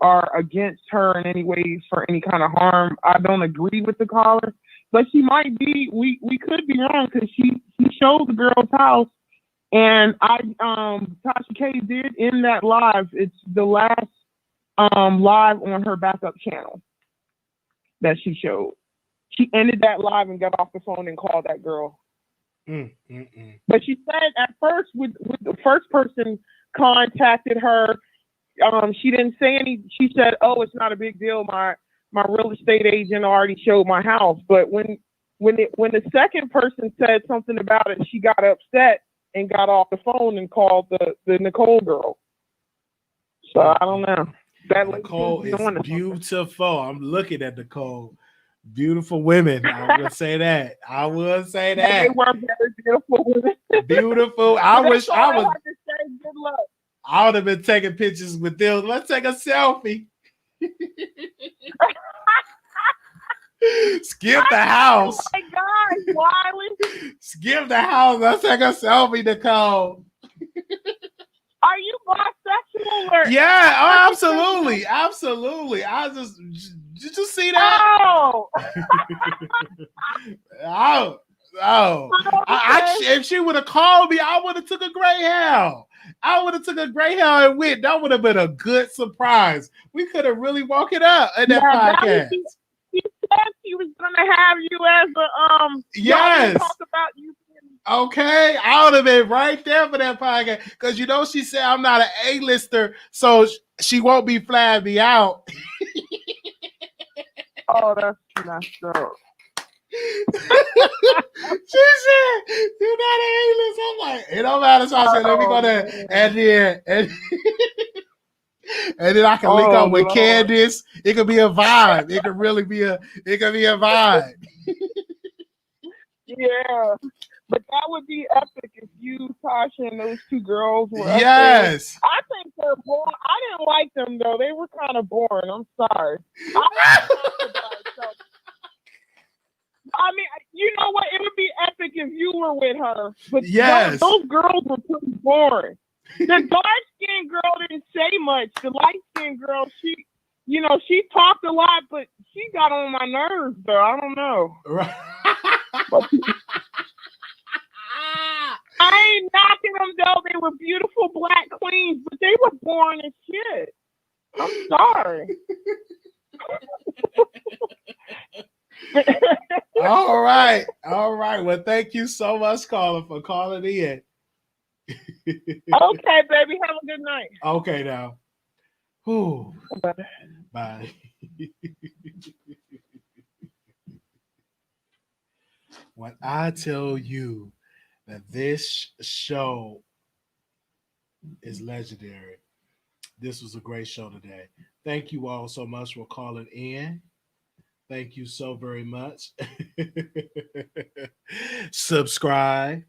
are against her in any way for any kind of harm. I don't agree with the caller, but she might be. We could be wrong because she showed the girl's house And Tasha K did in that live. It's the last live on her backup channel that she showed. She ended that live and got off the phone and called that girl. But she said at first, with the first person contacted her, she didn't say any. She said, "Oh, it's not a big deal. My real estate agent already showed my house." But when the second person said something about it, she got upset and got off the phone and called the Nicole girl. So I don't know. That Nicole is beautiful. I'm looking at Nicole. Beautiful women. I would say that. I would say that. They were very beautiful women. Beautiful. I wish I was. To say good luck. I would have been taking pictures with them. Let's take a selfie. Skip the house. Oh my God, Wiley. Skip the house. Let's take a selfie, Nicole. Are you bisexual? Or yeah, oh, absolutely. Absolutely. I did you see that? Oh. If she would have called me, I would have took a Greyhound. And went. That would have been a good surprise. We could have really woke it up in that podcast. She said she was gonna have you as a yes. Talk about you. Okay, I would have been right there for that podcast because she said I'm not an A-lister, so she won't be flying me out. Oh, that's messed up. She said, "You're not an A-list." I'm like, it don't matter. So I said, "Let me go there," and then I can link up with Candace. It could be a vibe. It could really be a vibe. Yeah. But that would be epic if you, Tasha, and those two girls were yes. Up there. I think they're boring. I didn't like them, though. They were kind of boring. I'm sorry. I mean, you know what? It would be epic if you were with her. But yes. those girls were pretty boring. The dark-skinned girl didn't say much. The light-skinned girl, she talked a lot, but she got on my nerves, though. I don't know. Right. I ain't knocking them, though. They were beautiful black queens, but they were boring as shit. I'm sorry. All right. Well, thank you so much, caller, for calling in. Okay, baby. Have a good night. Okay, now. Whew. Bye. When I tell you that this show is legendary, this was a great show today. Thank you all so much for calling in. Thank you so very much. Subscribe.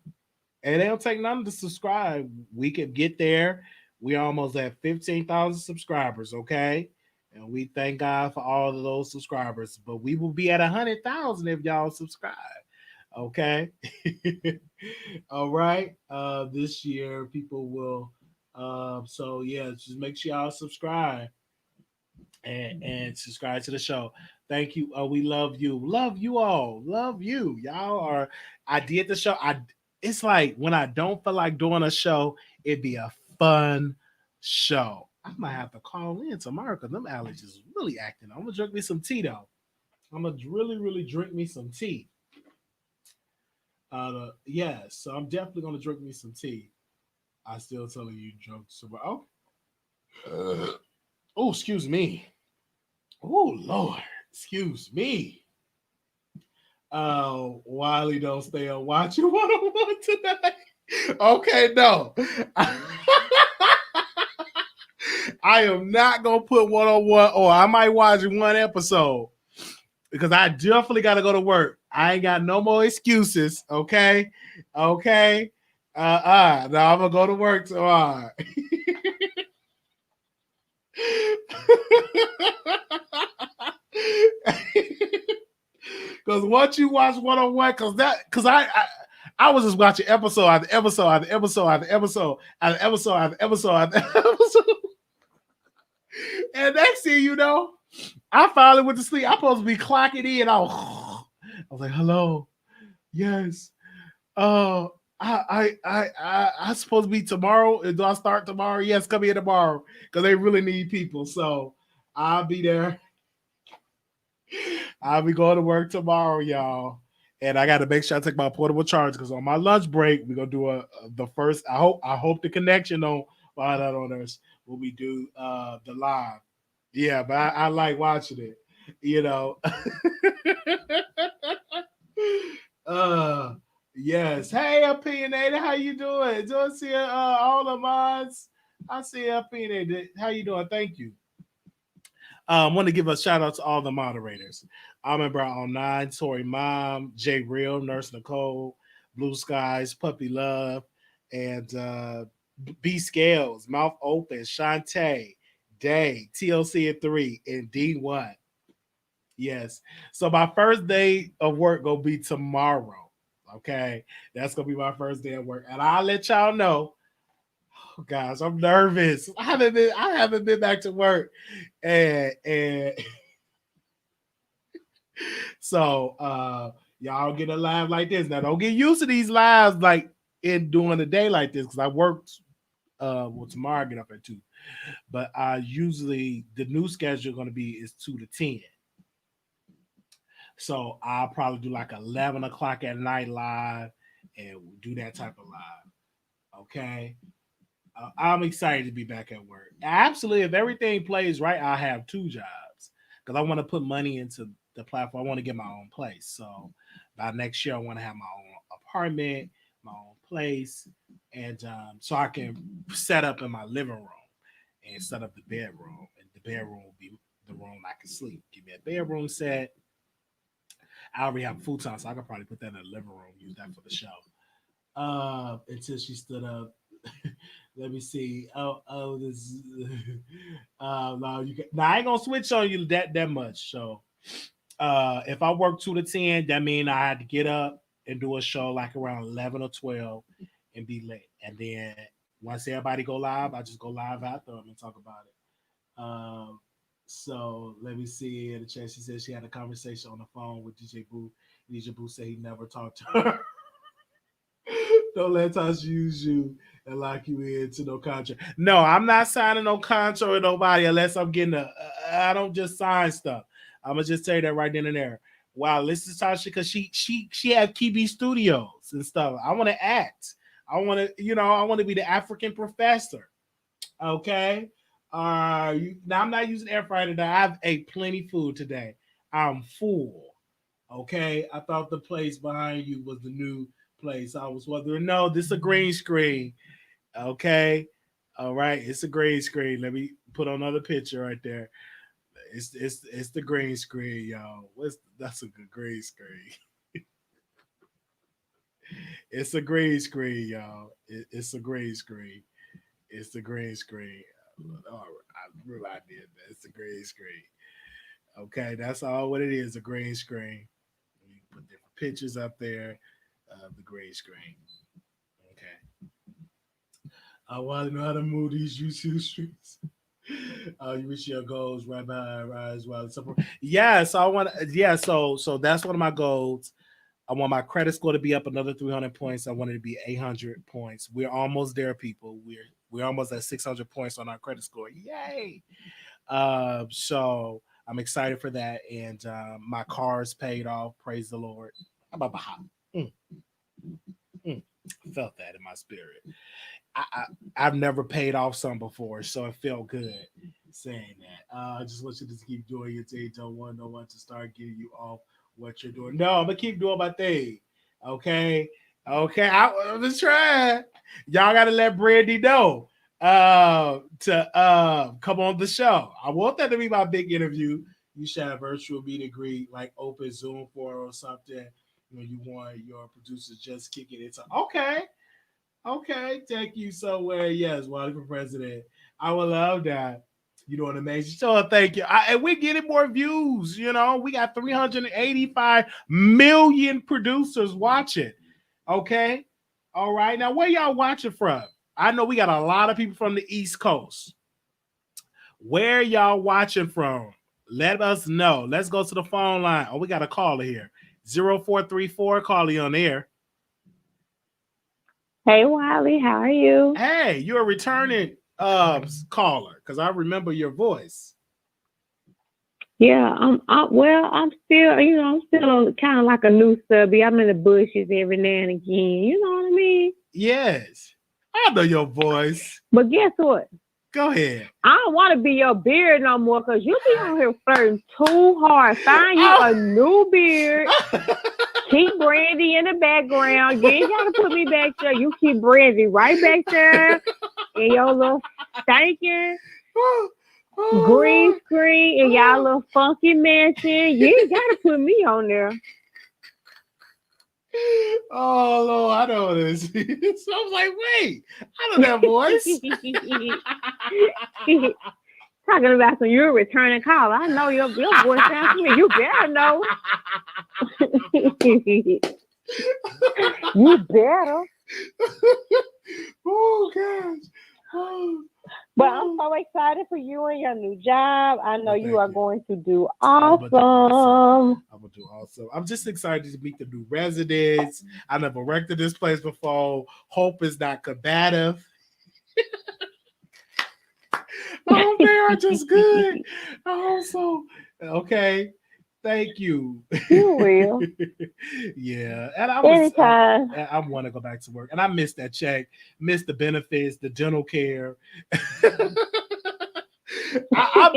And it don't take none to subscribe. We can get there. We're almost at 15,000 subscribers, okay? And we thank God for all of those subscribers. But we will be at 100,000 if y'all subscribe, okay? All right. This year, people will. So, yeah, just make sure y'all subscribe and subscribe to the show. Thank you. We love you. Love you all. Love you. Y'all are. I did the show. It's like when I don't feel like doing a show, it'd be a fun show. I might have to call in tomorrow because them allergies is really acting. I'm gonna drink me some tea though. I'm gonna really drink me some tea. So I'm definitely gonna drink me some tea. I still telling you drunk some. Oh, excuse me. Oh Lord, excuse me. Wiley don't stay on watching 101 tonight. Okay, no. I am not gonna put 101 or I might watch one episode because I definitely gotta go to work. I ain't got no more excuses. Okay. No, I'm gonna go to work tomorrow. Because once you watch 101, because I was just watching episode after episode after episode after episode after episode after episode after episode. And next thing you know, I finally went to sleep. I'm supposed to be clocking in. I was like, hello. Yes. I supposed to be tomorrow. Do I start tomorrow? Yes, come here tomorrow because they really need people. So I'll be there. I'll be going to work tomorrow, y'all. And I got to make sure I take my portable charge because on my lunch break we're gonna do the first. I hope the connection don't fall out on us when we do the live. Yeah, but I like watching it. You know. Yes. Hey, opinionated, how you doing? Do I see all the mods? I see opinionated. How you doing? Thank you. Want to give a shout out to all the moderators. Almond Brown on 9, Tori Mom, J Real, Nurse Nicole, Blue Skies, Puppy Love, and B Scales, Mouth Open, Shantae, Day, TLC at 3, and D1. Yes. So my first day of work gonna be tomorrow. Okay. That's gonna be my first day of work. And I'll let y'all know. Oh, guys, I'm nervous. I haven't been back to work. And so y'all get a live like this. Now don't get used to these lives like in doing a day like this because I worked tomorrow I get up at 2. But usually the new schedule gonna be is 2 to 10. So I'll probably do like 11 o'clock at night live and do that type of live. Okay. I'm excited to be back at work. Absolutely. If everything plays right, I'll have 2 jobs because I want to put money into the platform. I want to get my own place. So by next year, I want to have my own apartment, my own place. And so I can set up in my living room and set up the bedroom. And the bedroom will be the room I can sleep. Give me a bedroom set. I already have a futon, so I could probably put that in the living room, use that for the show. Until she stood up. Let me see. This. No, you can. Now I ain't gonna switch on you that much. So, if I work 2 to 10, that means I had to get up and do a show like around 11 or 12 and be late. And then once everybody go live, I just go live after them and talk about it. So let me see. In the chat, she said she had a conversation on the phone with DJ Boo. DJ Boo said he never talked to her. Don't let Tasha use you and lock you into no contract. No, I'm not signing no contract with nobody unless I'm getting I don't just sign stuff. I'm gonna just say that right then and there. Wow, listen to Tasha because she have KB Studios and stuff. I want to act. I want to be the African professor. Okay. Now I'm not using air fryer today. I've ate plenty food today. I'm full. Okay. I thought the place behind you was the new place. I was wondering. No, this is a green screen. Okay. All right. It's a green screen. Let me put another picture right there. It's the green screen, y'all. That's a good green screen. It's a green screen, y'all. It's a green screen. It's the green screen. I really did that. It's a green screen. Okay, that's all what it is, a green screen. You put different pictures up there of the green screen. Okay. I want to know how to move these YouTube streets. You reach your goals right behind rise while support. Yeah, so I want so that's one of my goals. I want my credit score to be up another 300 points. I want it to be 800 points. We're almost there, people. We're almost at 600 points on our credit score. Yay! So I'm excited for that, and my car's paid off. Praise the Lord. Felt that in my spirit. I've never paid off some before, so it felt good saying that. I just want you to keep doing your thing. Don't want no one to start getting you off what you're doing. No, I'm gonna keep doing my thing. Okay. I'm just trying. Y'all gotta let Brandy know to come on the show. I want that to be my big interview. You should have virtual meet and greet, like open Zoom for or something. You want your producers just kicking it. Okay, thank you so well. Yes, Wiley for president. I would love that. You know, an amazing show. Thank you. And we're getting more views. We got 385 million producers watching. Okay. All right. Now, where y'all watching from? I know we got a lot of people from the East Coast. Where y'all watching from? Let us know. Let's go to the phone line. Oh, we got a caller here. 0434. Call you on air. Hey, Wiley, how are you? Hey, you're a returning caller because I remember your voice. Yeah, I'm still, I'm still kind of like a new subby. I'm in the bushes every now and again. You know what I mean? Yes, I know your voice. But guess what? Go ahead. I don't want to be your beard no more because you be on here flirting too hard. Find you a new beard. Keep Brandy in the background. You ain't got to put me back there. You keep Brandy right back there in your little stinking green screen in y'all little funky mansion. You ain't got to put me on there. Oh, Lord, I know this. So I was like, wait, I know that voice. Talking about some you're a returning caller. I know your voice sounds familiar. You better know. You better. Oh, gosh. Oh. But I'm so excited for you and your new job. I know you are going to do awesome. I'm going to do awesome. I'm just excited to meet the new residents. I never worked in this place before. Hope is not combative. Oh, they are just good. Oh, so okay. Thank you. You will. Yeah. And I want to go back to work. And I miss that check, miss the benefits, the dental care. I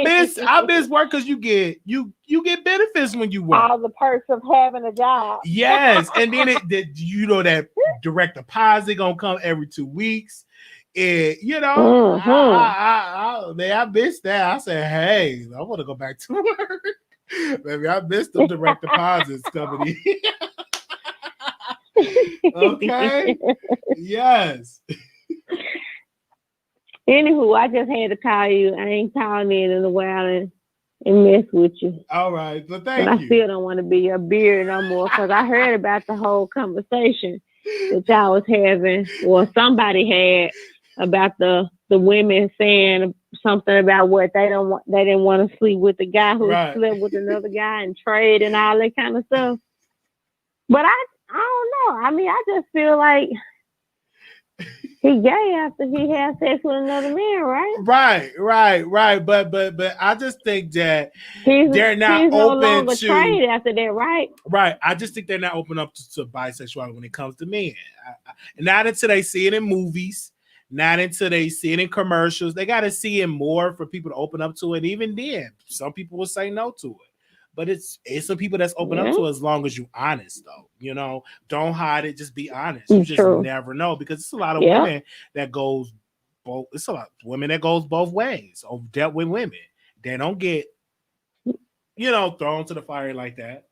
miss work because you get benefits when you work. All the perks of having a job. Yes. And then that direct deposit gonna come every 2 weeks. And I missed that. I said, hey, I want to go back to work. Maybe I missed the direct deposits coming in. Okay. Yes. Anywho, I just had to call you. I ain't calling in a while and mess with you. All right. But thank you. I still don't want to be your beard no more because I heard about the whole conversation that y'all was having, or somebody had, about the women saying something about what they didn't want to sleep with the guy who slept with another guy and trade and all that kind of stuff. But I don't know. I mean, I just feel like he gay after he had sex with another man, right? Right. But I just think that they're not open to trade after that, right? Right. I just think they're not open up to bisexuality when it comes to men. Not until they see it in movies. Not until they see it in commercials. They got to see it more for people to open up to it. Even then, some people will say no to it. But it's some people that's open up to it as long as you're honest, though. Don't hide it. Just be honest. You just never know, because it's a lot of women that goes both. It's a lot of women that goes both ways. Or dealt with women. They don't get, thrown to the fire like that.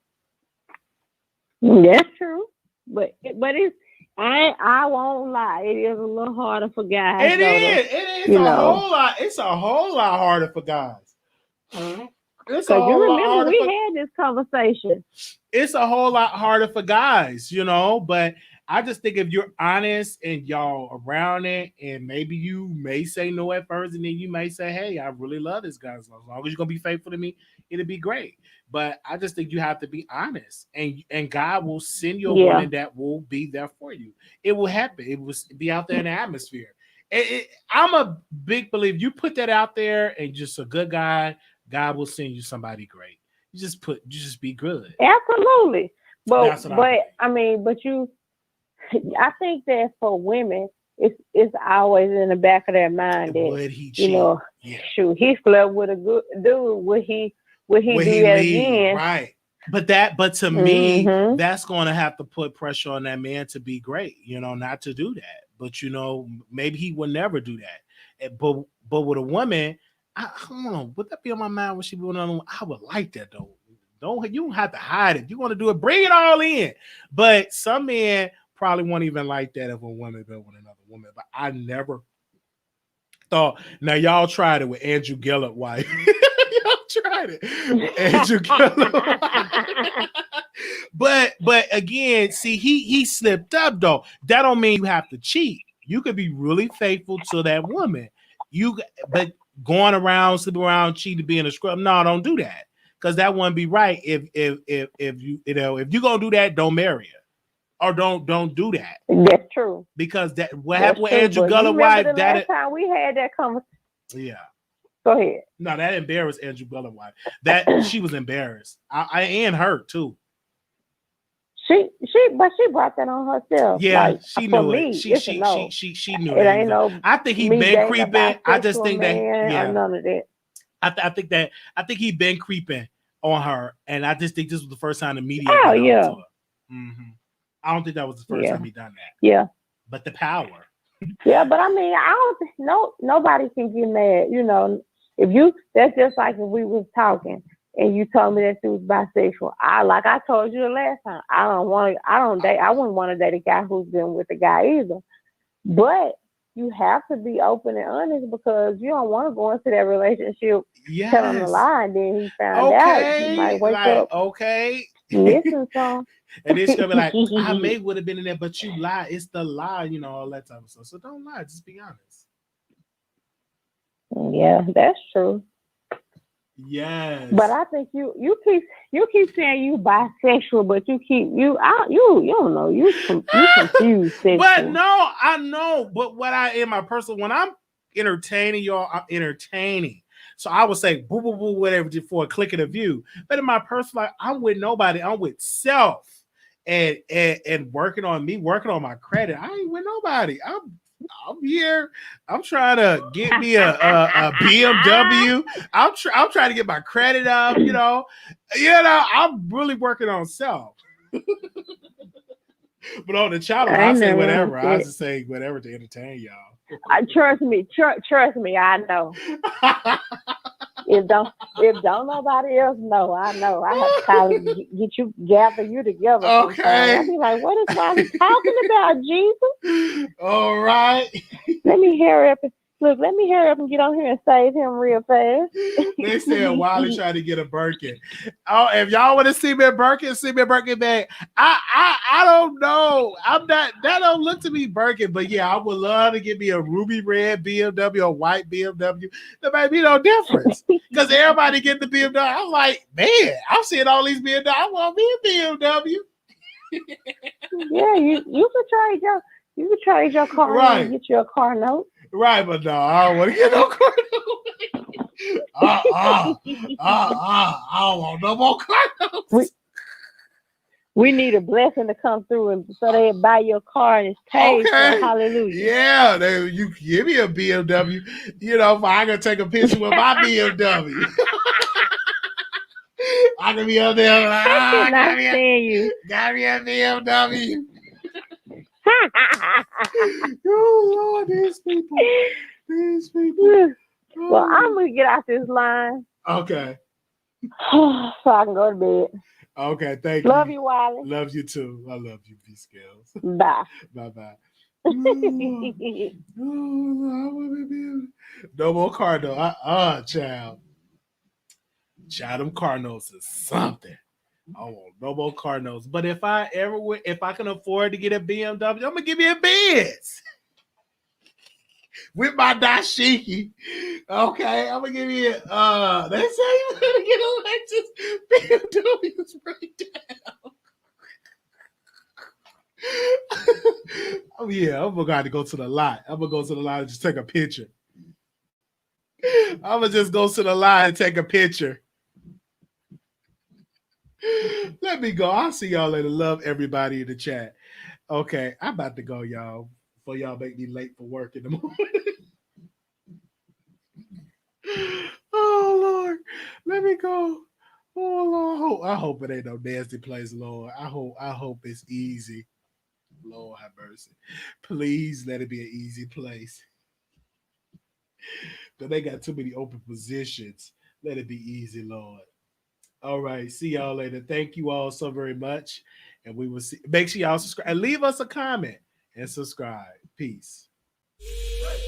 That's true. But it's. I won't lie. It is a little harder for guys. It is a whole lot. It's a whole lot harder for guys. Mm-hmm. It's a whole lot harder. We had this conversation. It's a whole lot harder for guys, But I just think if you're honest and y'all around it, and maybe you may say no at first, and then you may say, "Hey, I really love this guy. As long as you're gonna be faithful to me, it'll be great." But I just think you have to be honest, and God will send you a woman that will be there for you. It will happen. It will be out there in the atmosphere. I'm a big believer. You put that out there, and just a good guy, God will send you somebody great. You just be good. Absolutely. I think that for women, it's always in the back of their mind that would he cheat? Shoot, he slept with a good dude. Would he do that again? Right. But to me, that's going to have to put pressure on that man to be great, not to do that. But, maybe he would never do that. But with a woman, I don't know, would that be on my mind when she be on? I would like that, though. You don't have to hide it. You want to do it, bring it all in. But some men probably won't even like that if a woman been with another woman. But I never thought. Now, y'all tried it with Andrew Gillard wife. Tried it. Andrew but again, see, he slipped up though. That don't mean you have to cheat. You could be really faithful to that woman. But going around, sleeping around, cheating, being a scrub, no, don't do that. Because that wouldn't be right. If you gonna do that, don't marry her. Or don't do that. That's true. Because what That's happened with true, Andrew but Guller you wife, remember the last time we had that conversation. Yeah. Go ahead. No, that embarrassed Andrew Guller wife. That she was embarrassed. I and her too. But she brought that on herself. Yeah, like, she for knew me, it. She knew it that. Ain't no. I think he me been creeping. I just think that or none of that. I think he been creeping on her, and I just think this was the first time the media. Oh yeah. To mm-hmm. I don't think that was the first time he done that. Yeah. But the power. Yeah, but I mean, nobody can get mad. You know, that's just like if we was talking and you told me that she was bisexual. Like I told you the last time, I wouldn't want to date a guy who's been with a guy either. But you have to be open and honest because you don't want to go into that relationship telling a lie and then he found out. You might wake up missing some. And then she's gonna be like, I would have been in there, but you lie. It's the lie, you know, all that type of stuff. So don't lie, just be honest. Yeah, that's true. Yes. But I think you keep saying you bisexual, but you don't know. You confused sexual. But no, I know. But what I in my personal, when I'm entertaining y'all, I'm entertaining. So I would say boo boo boo whatever for a click of the view. But in my personal life, I'm with nobody. I'm with self and working on me, working on my credit. I ain't with nobody. I'm here. I'm trying to get me a BMW. I'm trying to get my credit up. You know. I'm really working on self. But on the channel, I say whatever. I just say whatever to entertain y'all. Trust me, I know. If don't nobody else know, I know. I have to call gather you together. Okay. I'll be like, what is Wiley talking about, Jesus? All right. Let me hurry up and get on here and save him real fast. They said Wiley trying to get a Birkin. Oh, if y'all want to see me a Birkin bag. I don't know. That don't look to me Birkin, but yeah, I would love to get me a ruby red BMW, a white BMW. There might be no difference because everybody getting the BMW. I'm like, man, I'm seeing all these BMW. I want me a BMW. Yeah, you could trade your car and get you a car note. Right, but no, I don't want to get no car note. I don't want no more car notes. We need a blessing to come through, and so they buy your car and it's paid. Okay. Hallelujah. Yeah, you give me a BMW. You know, if I can take a picture with my BMW. I can be up there. I cannot stand you. Got me a BMW. Oh Lord, these people. Well, I'm gonna get out this line. Okay. So I can go to bed. Okay, thank you. Love you, Wiley. Love you too. I love you, P-Scales. Bye. Bye. No more Cardinal. Child. Child, them Cardinals is something. I want no more Cardinals. But if I can afford to get a BMW, I'm gonna give me a Benz with my dashiki. Okay, I'm gonna give you they say you're gonna get a Lexus BMWs right down. Oh yeah, I'm gonna go to the lot. I'm gonna go to the lot and just take a picture. I'm gonna just go to the lot and take a picture. Let me go. I'll see y'all later. Love everybody in the chat. Okay, I'm about to go, y'all. Before y'all make me late for work in the morning. Oh Lord, let me go. Oh Lord, I hope it ain't no nasty place, Lord. I hope it's easy. Lord have mercy. Please let it be an easy place. But they got too many open positions. Let it be easy, Lord. All right. See y'all later. Thank you all so very much. And we will see. Make sure y'all subscribe and leave us a comment and subscribe. Peace. Hey.